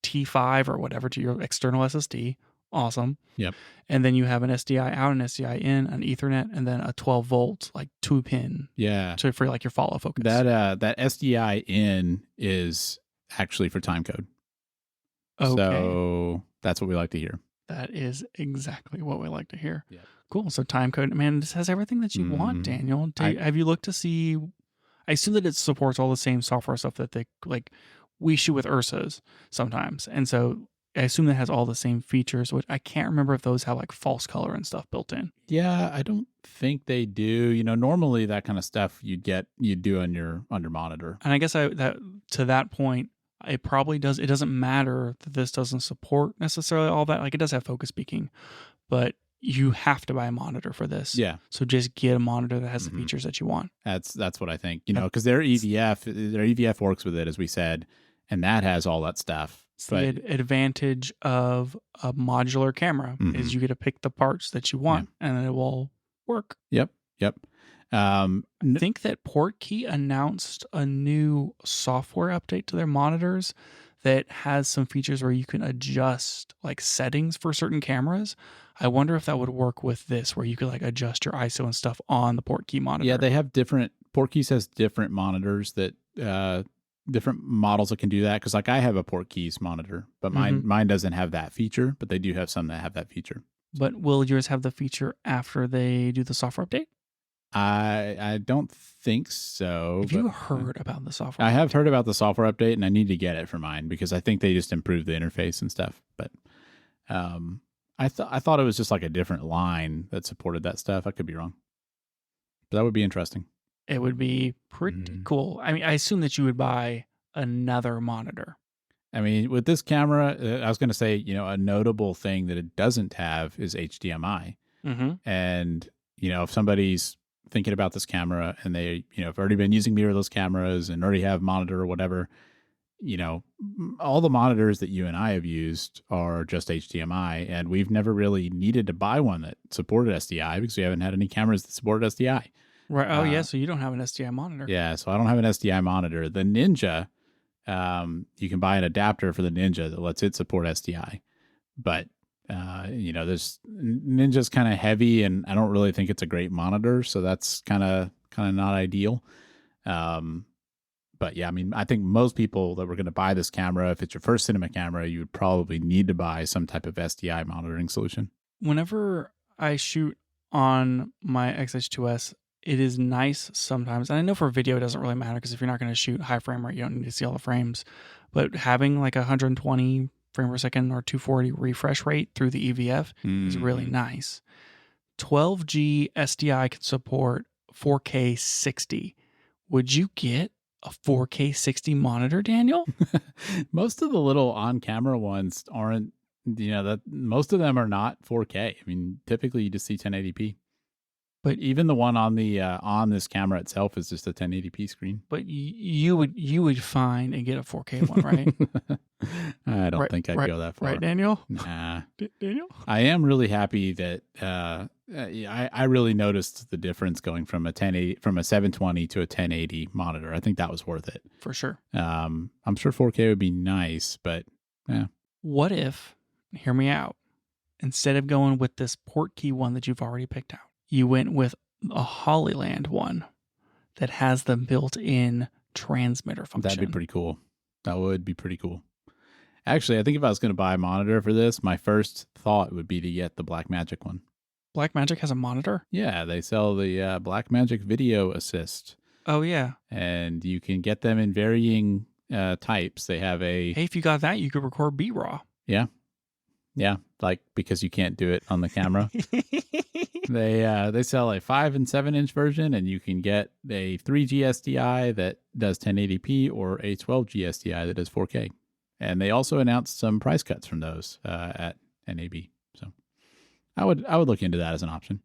T5 or whatever, to your external SSD. Awesome. Yep. And then you have an SDI out, an SDI in, an Ethernet, and then a 12 volt like 2-pin. Yeah. For like your follow focus. That SDI in is actually for timecode. Okay. So that's what we like to hear. That is exactly what we like to hear. Yeah. Cool. So time code, man, this has everything that you want, Daniel. Have you looked to see? I assume that it supports all the same software stuff that they like. We shoot with URSAs sometimes, and so I assume that has all the same features. Which I can't remember if those have like false color and stuff built in. Yeah, I don't think they do. You know, normally that kind of stuff you'd do on your monitor. And I guess that to that point, it probably does. It doesn't matter that this doesn't support necessarily all that. Like it does have focus peaking, but you have to buy a monitor for this. Yeah. So just get a monitor that has the features that you want. That's what I think. You know, because their EVF works with it, as we said, and that has all that stuff. The advantage of a modular camera is you get to pick the parts that you want, and it will work. Yep. I think that Portkey announced a new software update to their monitors that has some features where you can adjust like settings for certain cameras. I wonder if that would work with this, where you could like adjust your ISO and stuff on the Portkey monitor. Yeah, they have Portkey has different monitors that different models that can do that. Because like I have a Portkey's monitor, but mine doesn't have that feature. But they do have some that have that feature. But will yours have the feature after they do the software update? I don't think so. Have you heard about the software? I have heard about the software update, and I need to get it for mine because I think they just improved the interface and stuff. But I thought it was just like a different line that supported that stuff. I could be wrong, but that would be interesting. It would be pretty cool. I mean, I assume that you would buy another monitor. I mean, with this camera, I was going to say, you know, a notable thing that it doesn't have is HDMI. And, you know, if somebody's thinking about this camera and they, you know, have already been using mirrorless cameras and already have monitor or whatever, you know, all the monitors that you and I have used are just HDMI, and we've never really needed to buy one that supported SDI because we haven't had any cameras that supported SDI. Right. Oh, yeah. So you don't have an SDI monitor. Yeah. So I don't have an SDI monitor. The Ninja, you can buy an adapter for the Ninja that lets it support SDI, but you know, this Ninja's kind of heavy, and I don't really think it's a great monitor, so that's kind of not ideal. But yeah, I mean, I think most people that were going to buy this camera, if it's your first cinema camera, you would probably need to buy some type of SDI monitoring solution. Whenever I shoot on my XH2S, it is nice sometimes. And I know for video, it doesn't really matter because if you're not going to shoot high frame rate, you don't need to see all the frames. But having like 120 frame per second or 240 refresh rate through the EVF is really nice. 12G SDI can support 4K 60. Would you get a 4K 60 monitor, Daniel? Most of the little on-camera ones aren't, you know, that most of them are not 4K. I mean, typically you just see 1080p. But even the one on the on this camera itself is just a 1080p screen. But you would find and get a 4K one, right? I don't think I'd go that far. Right, Daniel? Nah. Daniel? I am really happy that I really noticed the difference going from a 720 to a 1080 monitor. I think that was worth it. For sure. I'm sure 4K would be nice, but yeah. What if, hear me out, instead of going with this Portkey one that you've already picked out, you went with a Hollyland one that has the built-in transmitter function? That'd be pretty cool. That would be pretty cool. Actually, I think if I was going to buy a monitor for this, my first thought would be to get the Blackmagic one. Blackmagic has a monitor? Yeah, they sell the Blackmagic Video Assist. Oh, yeah. And you can get them in varying types. They have a... Hey, if you got that, you could record B-RAW. Yeah. Yeah, like because you can't do it on the camera. They sell a 5 and 7 inch version, and you can get a 3G SDI that does 1080p or a 12G SDI that does 4K. And they also announced some price cuts from those at NAB. So I would look into that as an option.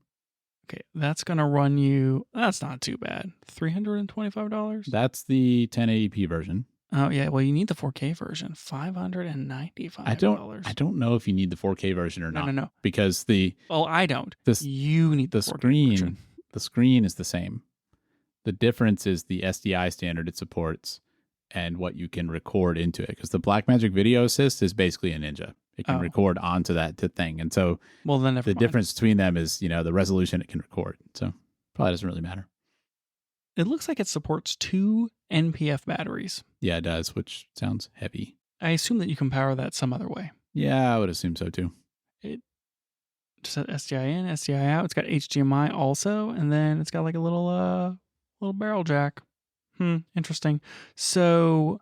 Okay, that's gonna run you. That's not too bad. $325. That's the 1080p version. Oh yeah, well you need the 4K version. $595. I don't know if you need the 4K version or not. No. Because the I don't. You need the 4K screen version. The screen is the same. The difference is the SDI standard it supports and what you can record into it. Because the Blackmagic Video Assist is basically a Ninja. It can record onto that thing. And so then the difference between them is, you know, the resolution it can record. So probably doesn't really matter. It looks like it supports 2 NPF batteries. Yeah, it does, which sounds heavy. I assume that you can power that some other way. Yeah, I would assume so too. It just has SDI in, SDI out. It's got HDMI also, and then it's got like a little barrel jack. Interesting. So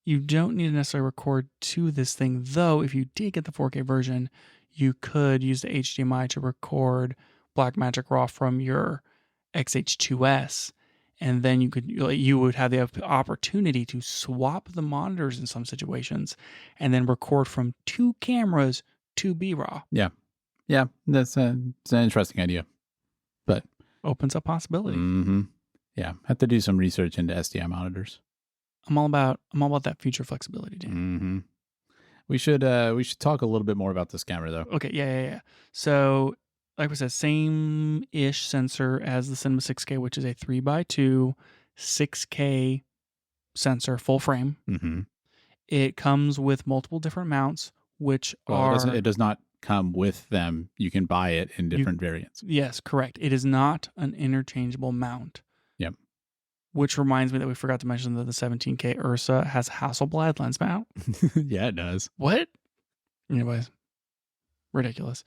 you don't need to necessarily record to this thing, though. If you did get the 4K version, you could use the HDMI to record Blackmagic RAW from your XH2S, and then you would have the opportunity to swap the monitors in some situations, and then record from two cameras to B-RAW. Yeah, it's an interesting idea, but opens up possibility. Yeah, have to do some research into SDI monitors. I'm all about that future flexibility, Dan. We should talk a little bit more about this camera though. Okay, yeah. So, like we said, same-ish sensor as the Cinema 6K, which is a 3x2 6K sensor, full frame. It comes with multiple different mounts, which it does not come with them. You can buy it in different variants. Yes, correct. It is not an interchangeable mount. Yep. Which reminds me that we forgot to mention that the 17K URSA has Hasselblad lens mount. Yeah, it does. What? Anyways, ridiculous.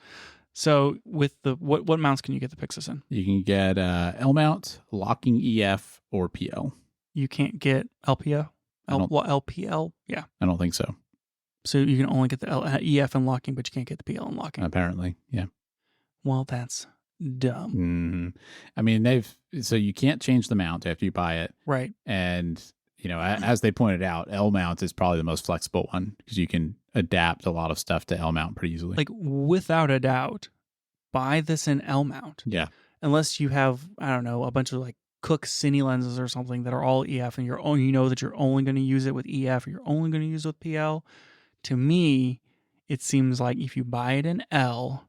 So with the what mounts can you get the PYXIS in? You can get L mount, locking EF, or PL. You can't get LPO? LPL? Yeah. I don't think so. So you can only get the EF and locking, but you can't get the PL and locking. Apparently, yeah. Well, that's dumb. I mean, so you can't change the mount after you buy it. Right. And, as they pointed out, L mount is probably the most flexible one because you can adapt a lot of stuff to L mount pretty easily. Like, without a doubt, buy this in L mount. Yeah. Unless you have, I don't know, a bunch of like Cook Cine lenses or something that are all EF and you know that you're only going to use it with EF or you're only going to use it with PL. To me, it seems like if you buy it in L,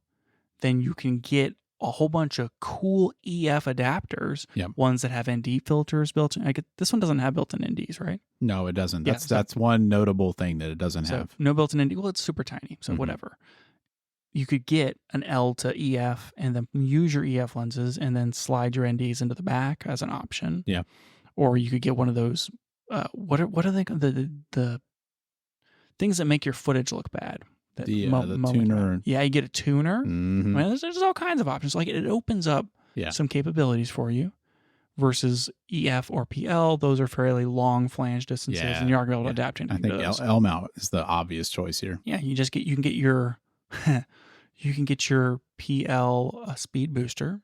then you can get a whole bunch of cool EF adapters, ones that have ND filters built in. This one doesn't have built-in NDs, right? No, it doesn't. That's one notable thing that it doesn't have. No built-in ND. Well, it's super tiny, so whatever. You could get an L to EF and then use your EF lenses and then slide your NDs into the back as an option. Yeah. Or you could get one of those, what are they, the things that make your footage look bad. The tuner. Yeah, you get a tuner. I mean, there's all kinds of options. Like it opens up some capabilities for you versus EF or PL. Those are fairly long flange distances, and you're not going to be able to adapt into those. I think L mount is the obvious choice here. Yeah, you can get your PL speed booster.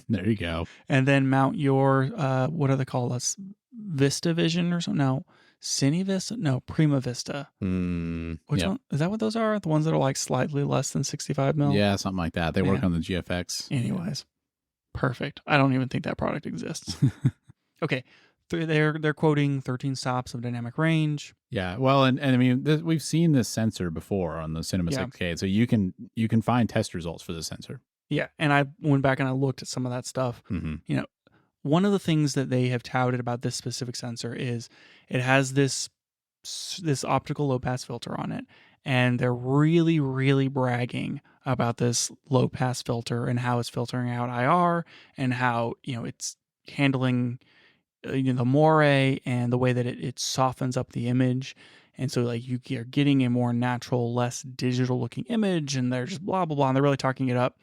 There you go. And then mount your what are they called? Vista Vision or something? No. Cine Vista? No, Prima Vista. Which one? Is that what those are? The ones that are like slightly less than 65 mil? Yeah, something like that. They work on the GFX. Anyways, perfect. I don't even think that product exists. Okay, they're quoting 13 stops of dynamic range. Yeah, well, and I mean, we've seen this sensor before on the Cinema 6K, so you can find test results for the sensor. Yeah, and I went back and I looked at some of that stuff. One of the things that they have touted about this specific sensor is it has this optical low pass filter on it, and they're really, really bragging about this low pass filter and how it's filtering out IR and how it's handling the moire and the way that it softens up the image, and so like you are getting a more natural, less digital looking image, and they're just blah blah blah, and they're really talking it up.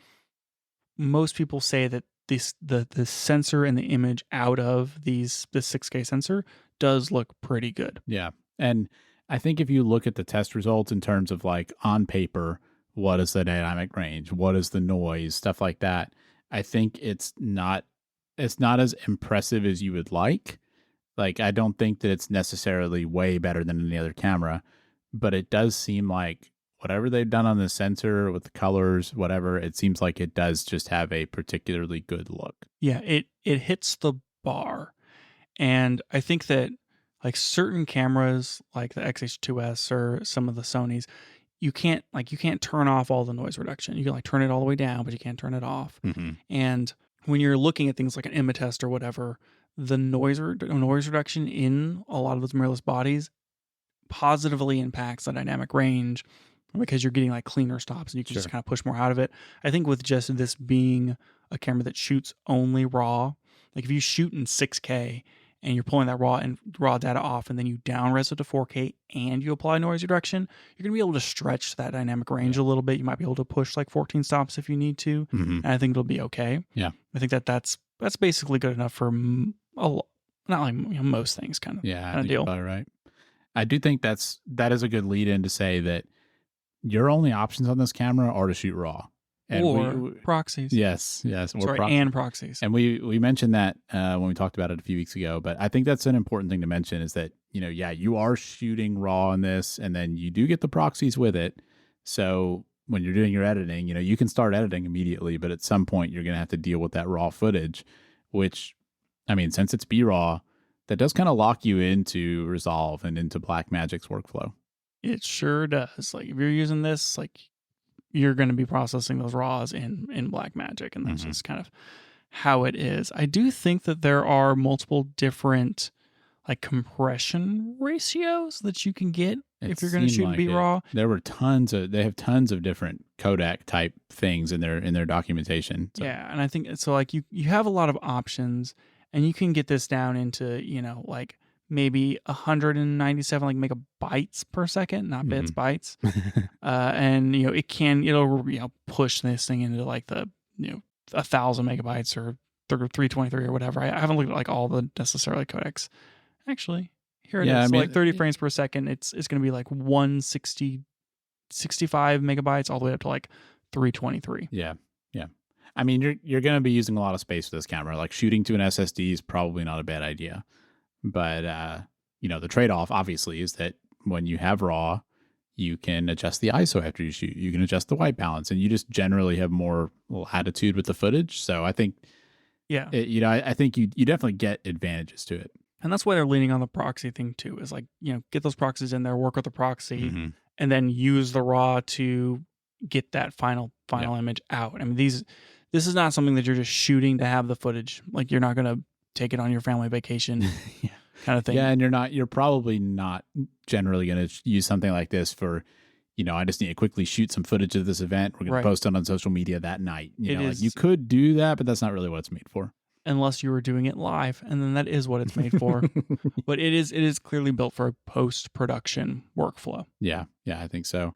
Most people say that the sensor and the image out of this 6K sensor does look pretty good. Yeah. And I think if you look at the test results in terms of like on paper, what is the dynamic range? What is the noise? Stuff like that. I think it's not as impressive as you would like. Like, I don't think that it's necessarily way better than any other camera, but it does seem like whatever they've done on the sensor with the colors, whatever, it seems like it does just have a particularly good look. Yeah, it hits the bar. And I think that like certain cameras like the XH2S or some of the Sonys, you can't turn off all the noise reduction. You can like turn it all the way down, but you can't turn it off. And when you're looking at things like an Imatest or whatever, the noise reduction in a lot of those mirrorless bodies positively impacts the dynamic range, because you're getting like cleaner stops and you can just kind of push more out of it. I think with just this being a camera that shoots only RAW, like if you shoot in 6K and you're pulling that raw data off, and then you down res it to 4K and you apply noise reduction, you're going to be able to stretch that dynamic range a little bit. You might be able to push like 14 stops if you need to, and I think it'll be okay. Yeah. I think that's basically good enough for not like most things kind of deal. You're probably right. I do think that is a good lead in to say that your only options on this camera are to shoot raw. And or proxies. Yes. And proxies. And we mentioned that when we talked about it a few weeks ago, but I think that's an important thing to mention is that, you are shooting raw on this, and then you do get the proxies with it. So when you're doing your editing, you can start editing immediately, but at some point you're going to have to deal with that raw footage, which, since it's B-RAW, that does kind of lock you into Resolve and into Blackmagic's workflow. It sure does. Like if you're using this, like you're going to be processing those raws in Blackmagic, and that's just kind of how it is. I do think that there are multiple different like compression ratios that you can get if you're going to shoot B-RAW. There were they have tons of different codec type things in their documentation. So. Yeah, and I think so. Like you have a lot of options, and you can get this down into like maybe 197 like megabytes per second, not bits, bytes. And it'll push this thing into like the 1,000 megabytes or 323 or whatever. I haven't looked at like all the necessarily codecs. Actually, here it is. So like 30 frames per second. It's going to be like 65 megabytes all the way up to like 323. Yeah. You're going to be using a lot of space with this camera. Like shooting to an SSD is probably not a bad idea. But, the trade-off, obviously, is that when you have RAW, you can adjust the ISO after you shoot. You can adjust the white balance, and you just generally have more latitude with the footage. So I think, I think you definitely get advantages to it. And that's why they're leaning on the proxy thing, too, is like, get those proxies in there, work with the proxy, and then use the RAW to get that final image out. This is not something that you're just shooting to have the footage. Like, you're not going to take it on your family vacation kind of thing. Yeah, and you're probably not generally going to use something like this for, I just need to quickly shoot some footage of this event. We're going to post it on social media that night. You could do that, but that's not really what it's made for. Unless you were doing it live, and then that is what it's made for. But it is clearly built for a post-production workflow. Yeah, I think so.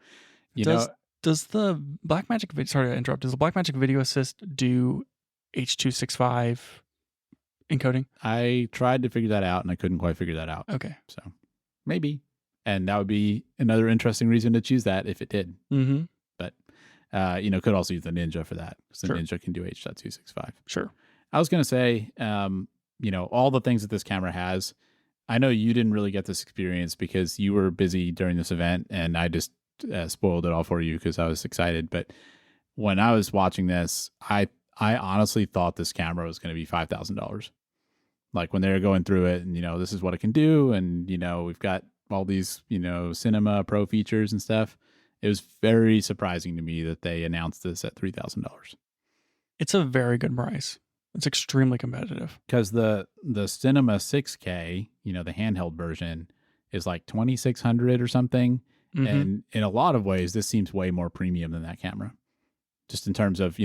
Does the Blackmagic, sorry to interrupt, does the Blackmagic Video Assist do H.265 encoding? I tried to figure that out, and I couldn't quite figure that out. Okay. So maybe. And that would be another interesting reason to choose that if it did. Mm-hmm. But, could also use the Ninja for that, because the Ninja can do H.265. Sure. I was going to say, all the things that this camera has, I know you didn't really get this experience because you were busy during this event, and I just spoiled it all for you because I was excited. But when I was watching this, I honestly thought this camera was going to be $5,000. Like when they were going through it and, this is what it can do. And, we've got all these, Cinema Pro features and stuff. It was very surprising to me that they announced this at $3,000. It's a very good price. It's extremely competitive. Because the Cinema 6K, the handheld version, is like $2,600 or something. Mm-hmm. And in a lot of ways, this seems way more premium than that camera. Just in terms of,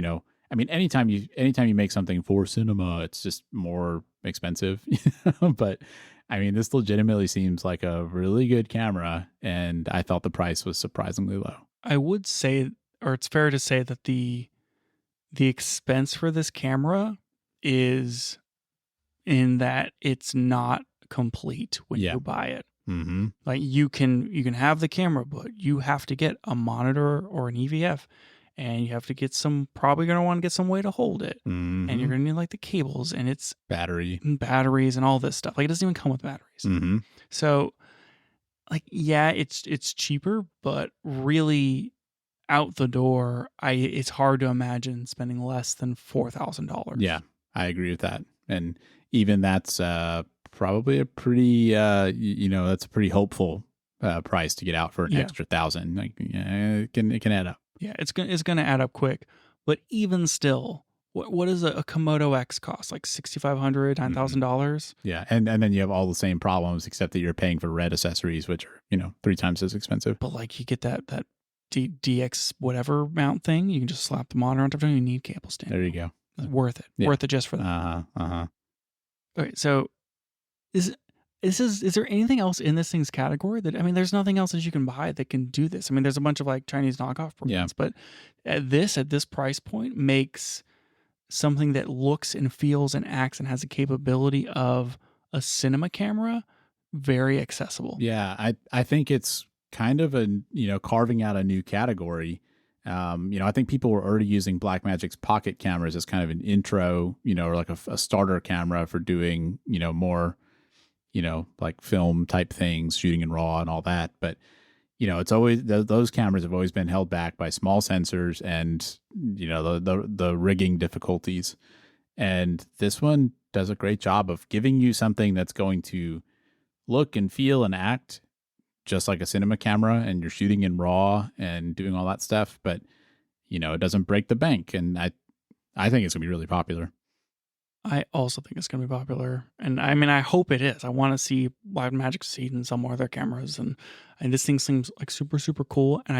anytime you make something for cinema, it's just more expensive. But this legitimately seems like a really good camera, and I thought the price was surprisingly low. I would say, or it's fair to say that the expense for this camera is in that it's not complete when you buy it. Mm-hmm. Like you can have the camera, but you have to get a monitor or an EVF, and you have to get probably going to want to get some way to hold it. Mm-hmm. And you're going to need like the cables and it's batteries and all this stuff. Like it doesn't even come with batteries. Mm-hmm. So like, yeah, it's cheaper, but really out the door, it's hard to imagine spending less than $4,000. Yeah, I agree with that. And even that's probably a pretty, that's a pretty hopeful price to get out for an extra $1,000. Like, it can add up. Yeah, it's gonna add up quick. But even still, what does a Komodo X cost? Like $6,500, $9,000? Yeah, and then you have all the same problems, except that you're paying for red accessories, which are 3 times as expensive. But like you get that DX whatever mount thing, you can just slap the monitor on top of it. You need cable stand. There you go. It's worth it. Yeah. Worth it just for that. Uh-huh. Okay, so is is there anything else in this thing's category that, I mean, there's nothing else that you can buy that can do this. I mean, there's a bunch of like Chinese knockoff brands, but at this price point makes something that looks and feels and acts and has a capability of a cinema camera very accessible. Yeah, I think it's kind of a, carving out a new category. I think people were already using Blackmagic's pocket cameras as kind of an intro, or like a starter camera for doing, more, like film type things, shooting in RAW and all that. But, it's always, those cameras have always been held back by small sensors and, the rigging difficulties. And this one does a great job of giving you something that's going to look and feel and act just like a cinema camera, and you're shooting in RAW and doing all that stuff, but it doesn't break the bank. And I think it's gonna be really popular. I also think it's going to be popular, and I mean, I hope it is. I want to see Blackmagic succeed in some more of their cameras, and this thing seems like super cool. And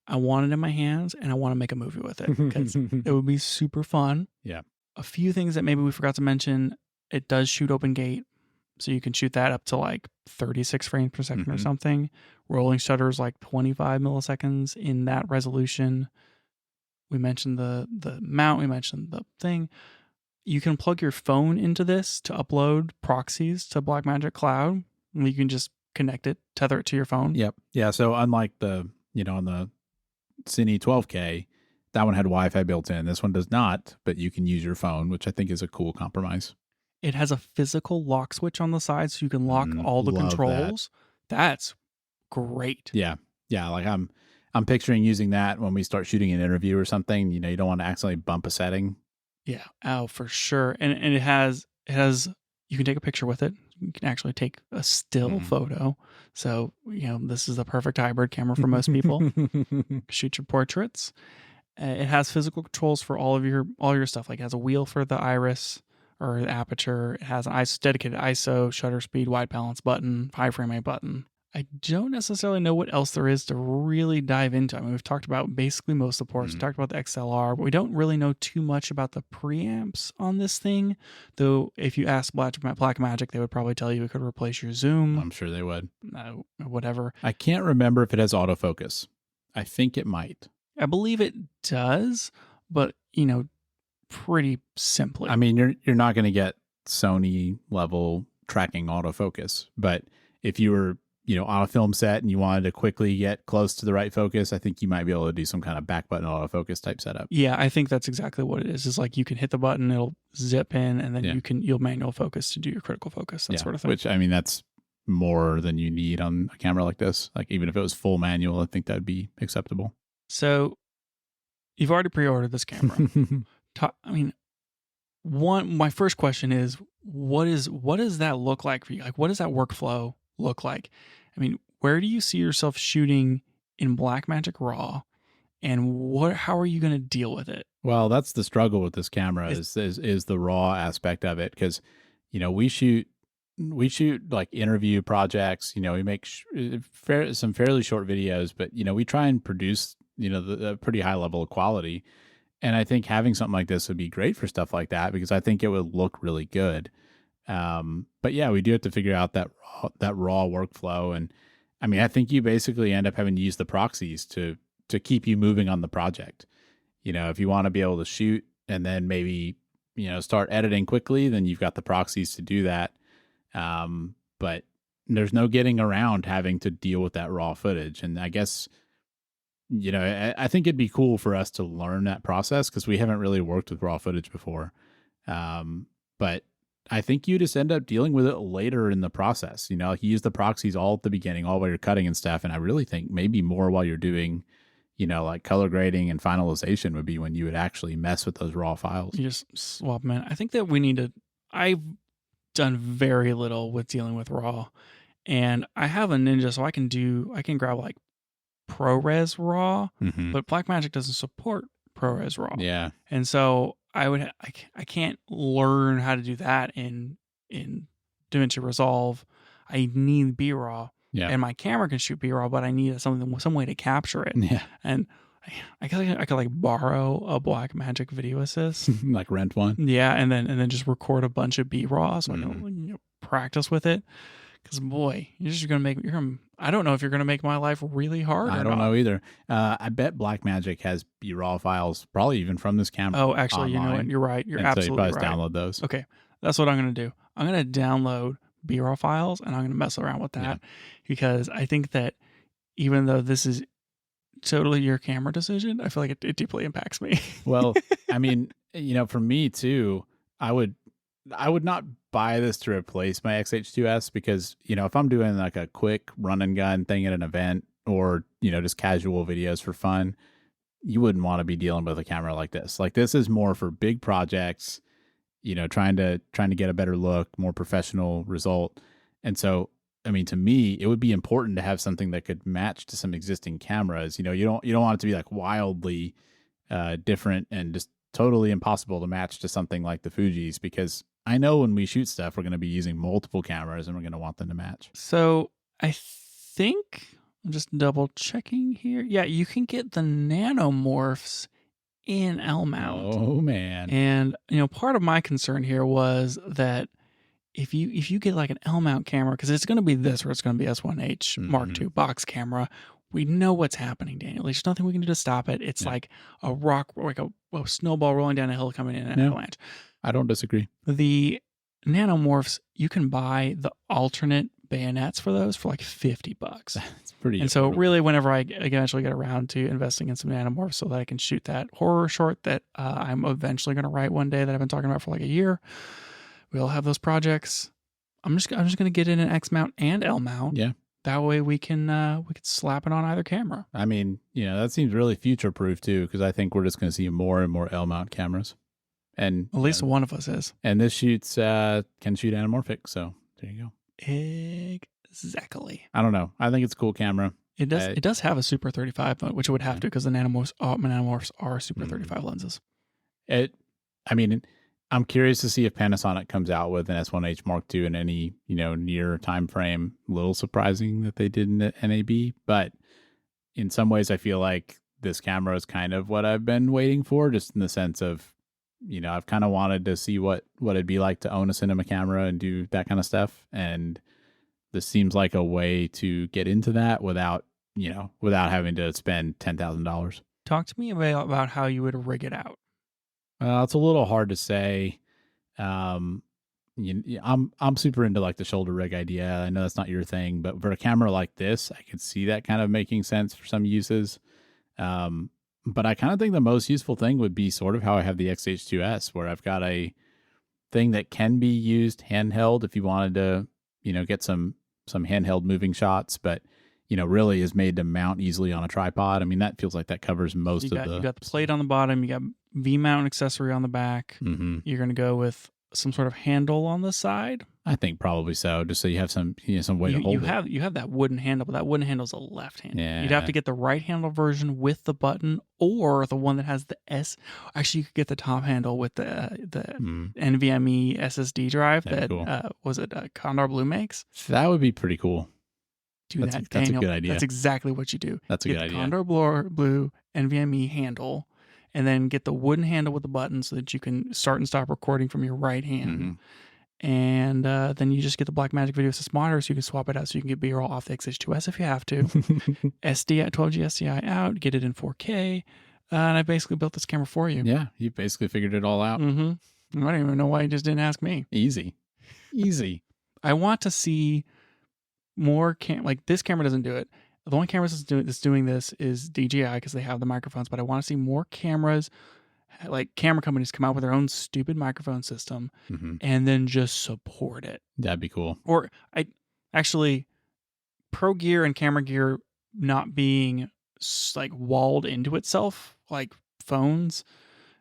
I want it in my hands, and I want to make a movie with it because it would be super fun. Yeah. A few things that maybe we forgot to mention: it does shoot open gate, so you can shoot that up to like 36 frames per second or something. Rolling shutter is like 25 milliseconds in that resolution. We mentioned the mount. We mentioned the thing. You can plug your phone into this to upload proxies to Blackmagic Cloud. And you can just connect it, tether it to your phone. Yep. Yeah. So unlike the, on the Cine 12K, that one had Wi-Fi built in. This one does not, but you can use your phone, which I think is a cool compromise. It has a physical lock switch on the side, so you can lock all the controls. That's great. Yeah. Yeah. Like I'm picturing using that when we start shooting an interview or something. You don't want to accidentally bump a setting. Yeah. Oh, for sure. And it has you can take a picture with it. You can actually take a still photo. So, this is the perfect hybrid camera for most people. Shoot your portraits. It has physical controls for all your stuff. Like it has a wheel for the iris or the aperture. It has an dedicated ISO, shutter speed, white balance button, high frame rate button. I don't necessarily know what else there is to really dive into. I mean, we've talked about basically most of the ports. We talked about the XLR, but we don't really know too much about the preamps on this thing. Though, if you ask Blackmagic, they would probably tell you it could replace your zoom. I'm sure they would. Whatever. I can't remember if it has autofocus. I think it might. I believe it does, but pretty simply. I mean, you're not going to get Sony level tracking autofocus, but if you were on a film set and you wanted to quickly get close to the right focus, I think you might be able to do some kind of back button autofocus type setup. Yeah, I think that's exactly what it is. It's like you can hit the button, it'll zip in, and then you'll manual focus to do your critical focus, that sort of thing. Which, I mean, that's more than you need on a camera like this. Like even if it was full manual, I think that'd be acceptable. So you've already pre-ordered this camera. I mean, my first question is, what does that look like for you? Like, what does that workflow look like? I mean, where do you see yourself shooting in Blackmagic RAW, and how are you going to deal with it? Well, that's the struggle with this camera is the RAW aspect of it, because we shoot like interview projects. We make some fairly short videos, but we try and produce the pretty high level of quality. And I think having something like this would be great for stuff like that, because I think it would look really good. But yeah, we do have to figure out that raw workflow. And I mean, I think you basically end up having to use the proxies to keep you moving on the project. If you want to be able to shoot and then maybe, start editing quickly, then you've got the proxies to do that. But there's no getting around having to deal with that raw footage. And I guess, I think it'd be cool for us to learn that process, because we haven't really worked with raw footage before. But I think you just end up dealing with it later in the process. Like you use the proxies all at the beginning, all while you're cutting and stuff. And I really think maybe more while you're doing, like color grading and finalization would be when you would actually mess with those raw files. You just swap them in. I think that I've done very little with dealing with raw, and I have a Ninja, so I can grab like ProRes RAW, but Blackmagic doesn't support ProRes RAW. Yeah. And so I can't learn how to do that in DaVinci Resolve. I need B-RAW. Yeah. And my camera can shoot B-RAW, but I need some way to capture it. Yeah. And I could like borrow a Blackmagic video assist. Like rent one. Yeah, and then just record a bunch of B-RAW so I can practice with it. Because boy, I don't know if you're gonna make my life really hard. I or don't not. know either. I bet Blackmagic has B-raw files, probably even from this camera. Oh, actually, you know what? online. You're right. You're And so you absolutely probably right. just download those. Okay, that's what I'm gonna do. I'm gonna download B-raw files and I'm gonna mess around with that because I think that even though this is totally your camera decision, I feel like it deeply impacts me. Well, I mean, for me too, I would not buy this to replace my XH2S because, if I'm doing like a quick run and gun thing at an event or, just casual videos for fun, you wouldn't want to be dealing with a camera like this. Like this is more for big projects, trying to get a better look, more professional result. And so, I mean, to me, it would be important to have something that could match to some existing cameras. You don't want it to be like wildly different and just totally impossible to match to something like the Fuji's, because I know when we shoot stuff, we're going to be using multiple cameras and we're going to want them to match. So I think I'm just double checking here. Yeah, you can get the nanomorphs in L mount. Oh man. And part of my concern here was that if you get like an L mount camera, because it's going to be this or it's going to be S1H Mark II box camera, we know what's happening, Daniel. There's nothing we can do to stop it. It's like a rock, like a snowball rolling down a hill coming in an avalanche. I don't disagree. The nanomorphs, you can buy the alternate bayonets for those for like $50. It's pretty. And so really, whenever I eventually get around to investing in some nanomorphs so that I can shoot that horror short that I'm eventually going to write one day that I've been talking about for like a year, we all have those projects. I'm just going to get in an X mount and L mount. Yeah. That way we can slap it on either camera. I mean, that seems really future proof too, because I think we're just going to see more and more L mount cameras. And at least one of us is. And this shoots can shoot anamorphic, so there you go. Exactly. I don't know. I think it's a cool camera. It does. It does have a Super 35 mode, which it would have to because the nanomorphs are Super 35 lenses. I mean, I'm curious to see if Panasonic comes out with an S1H Mark II in any near time frame. A little surprising that they didn't at NAB, but in some ways, I feel like this camera is kind of what I've been waiting for, just in the sense of I've kind of wanted to see what it'd be like to own a cinema camera and do that kind of stuff, and this seems like a way to get into that without having to spend $10,000. Talk to me about how you would rig it out. It's a little hard to say. I'm super into like the shoulder rig idea. I know that's not your thing, but for a camera like this, I could see that kind of making sense for some uses. But I kind of think the most useful thing would be sort of how I have the XH2S, where I've got a thing that can be used handheld if you wanted to, get some handheld moving shots, but really is made to mount easily on a tripod. I mean, that feels like that covers most of the. You got the plate on the bottom. You got V-mount accessory on the back. Mm-hmm. You're going to go with some sort of handle on the side. I think probably so, just so you have some way to hold it. You have that wooden handle, but that wooden handle is a left handle. Yeah. You'd have to get the right handle version with the button, or the one that has the S. Actually, you could get the top handle with the NVMe SSD drive that cool. Condor Blue makes. That would be pretty cool. That's a good idea. That's exactly what you do. That's a good idea. Condor Blue NVMe handle, and then get the wooden handle with the button so that you can start and stop recording from your right hand. Mm-hmm. And then you just get the Blackmagic Video Assist monitor so you can swap it out so you can get B-roll off the XH2S if you have to. SD at 12G SDI out, get it in 4K. And I basically built this camera for you. Yeah, you basically figured it all out. Mm-hmm. I don't even know why you just didn't ask me. Easy. I want to see more like this camera doesn't do it. The only camera that's doing this is DJI because they have the microphones, but I want to see more cameras, like camera companies come out with their own stupid microphone system and then just support it. That'd be cool. Or pro gear and camera gear not being like walled into itself, like phones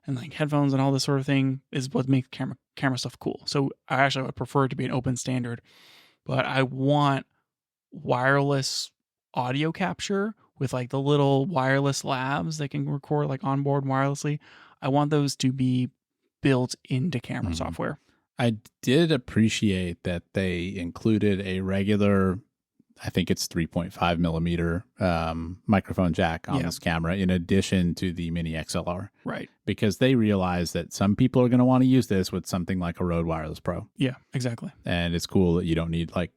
and like headphones and all this sort of thing is what makes camera stuff cool. So I actually would prefer it to be an open standard, but I want wireless audio capture with like the little wireless labs that can record like onboard wirelessly. I want those to be built into camera software. I did appreciate that they included a regular I think it's 3.5 millimeter microphone jack on this camera, in addition to the mini XLR. Right. Because they realize that some people are going to want to use this with something like a Rode Wireless Pro. Yeah, exactly. And it's cool that you don't need like,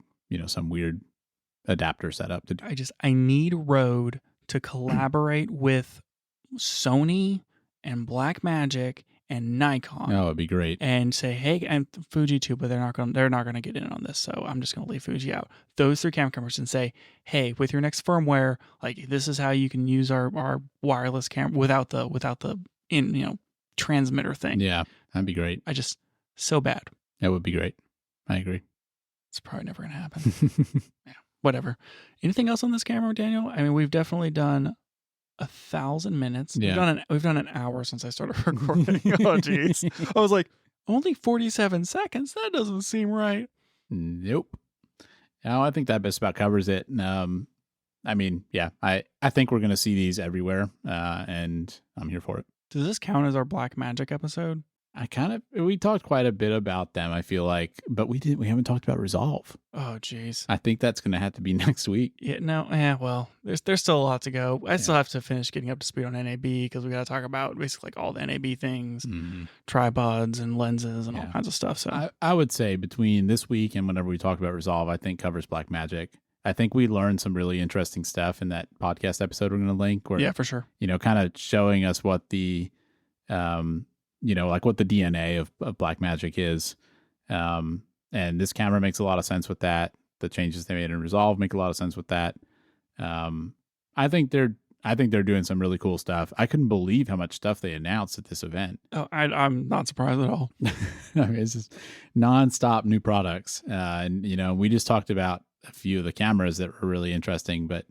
some weird adapter setup to do. I need Rode to collaborate with Sony and Blackmagic and Nikon. Oh, it'd be great. And say, hey, and Fuji too, but they're not gonna get in on this, so I'm just gonna leave Fuji out. Those 3 camera companies, and say, hey, with your next firmware, like this is how you can use our wireless camera without the transmitter thing. Yeah, that'd be great. So bad. That would be great. I agree. It's probably never gonna happen. Yeah, whatever. Anything else on this camera, Daniel? I mean, we've definitely done 1,000 minutes. Yeah. We've done an hour since I started recording. Oh, jeez. I was like, only 47 seconds? That doesn't seem right. Nope. No, I think that just about covers it. I mean, yeah, I think we're going to see these everywhere, and I'm here for it. Does this count as our Blackmagic episode? We talked quite a bit about them, I feel like, but we haven't talked about Resolve. Oh, jeez. I think that's going to have to be next week. Yeah, no, well, there's still a lot to go. I still have to finish getting up to speed on NAB, because we got to talk about basically like all the NAB things, tripods and lenses and all kinds of stuff. So I would say between this week and whenever we talk about Resolve, I think covers Blackmagic. I think we learned some really interesting stuff in that podcast episode we're going to link. Where, yeah, for sure. Kind of showing us what the like what the DNA of Blackmagic is. And this camera makes a lot of sense with that. The changes they made in Resolve make a lot of sense with that. I think they're doing some really cool stuff. I couldn't believe how much stuff they announced at this event. Oh, I'm not surprised at all. I mean, it's just nonstop new products. And, we just talked about a few of the cameras that were really interesting, but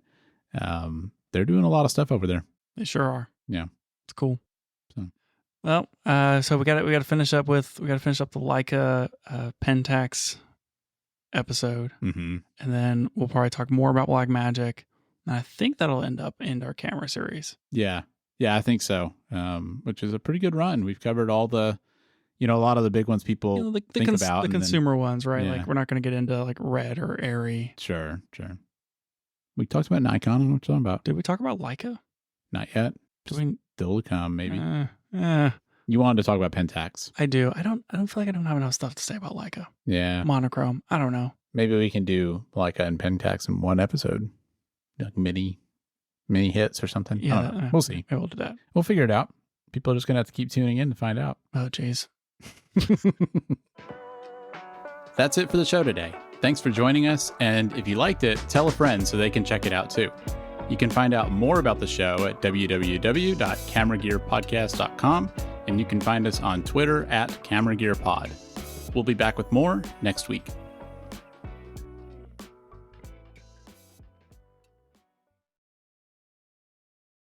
they're doing a lot of stuff over there. They sure are. Yeah. It's cool. Well, so we got to finish up the Leica Pentax episode, and then we'll probably talk more about Blackmagic, and I think that'll end our camera series. Yeah, I think so. Which is a pretty good run. We've covered all the, a lot of the big ones people think about, the consumer ones, right? Yeah. Like we're not going to get into like Red or Airy. Sure. We talked about Nikon and what you're talking about. Did we talk about Leica? Not yet. Still to come, maybe. You wanted to talk about Pentax. I do. I don't feel like I don't have enough stuff to say about Leica. Yeah. Monochrome. I don't know. Maybe we can do Leica and Pentax in one episode. Like mini hits or something. Yeah. I don't know. We'll see. Maybe we'll do that. We'll figure it out. People are just going to have to keep tuning in to find out. Oh, jeez. That's it for the show today. Thanks for joining us. And if you liked it, tell a friend so they can check it out too. You can find out more about the show at www.cameragearpodcast.com, and you can find us on Twitter @CameraGearPod. We'll be back with more next week.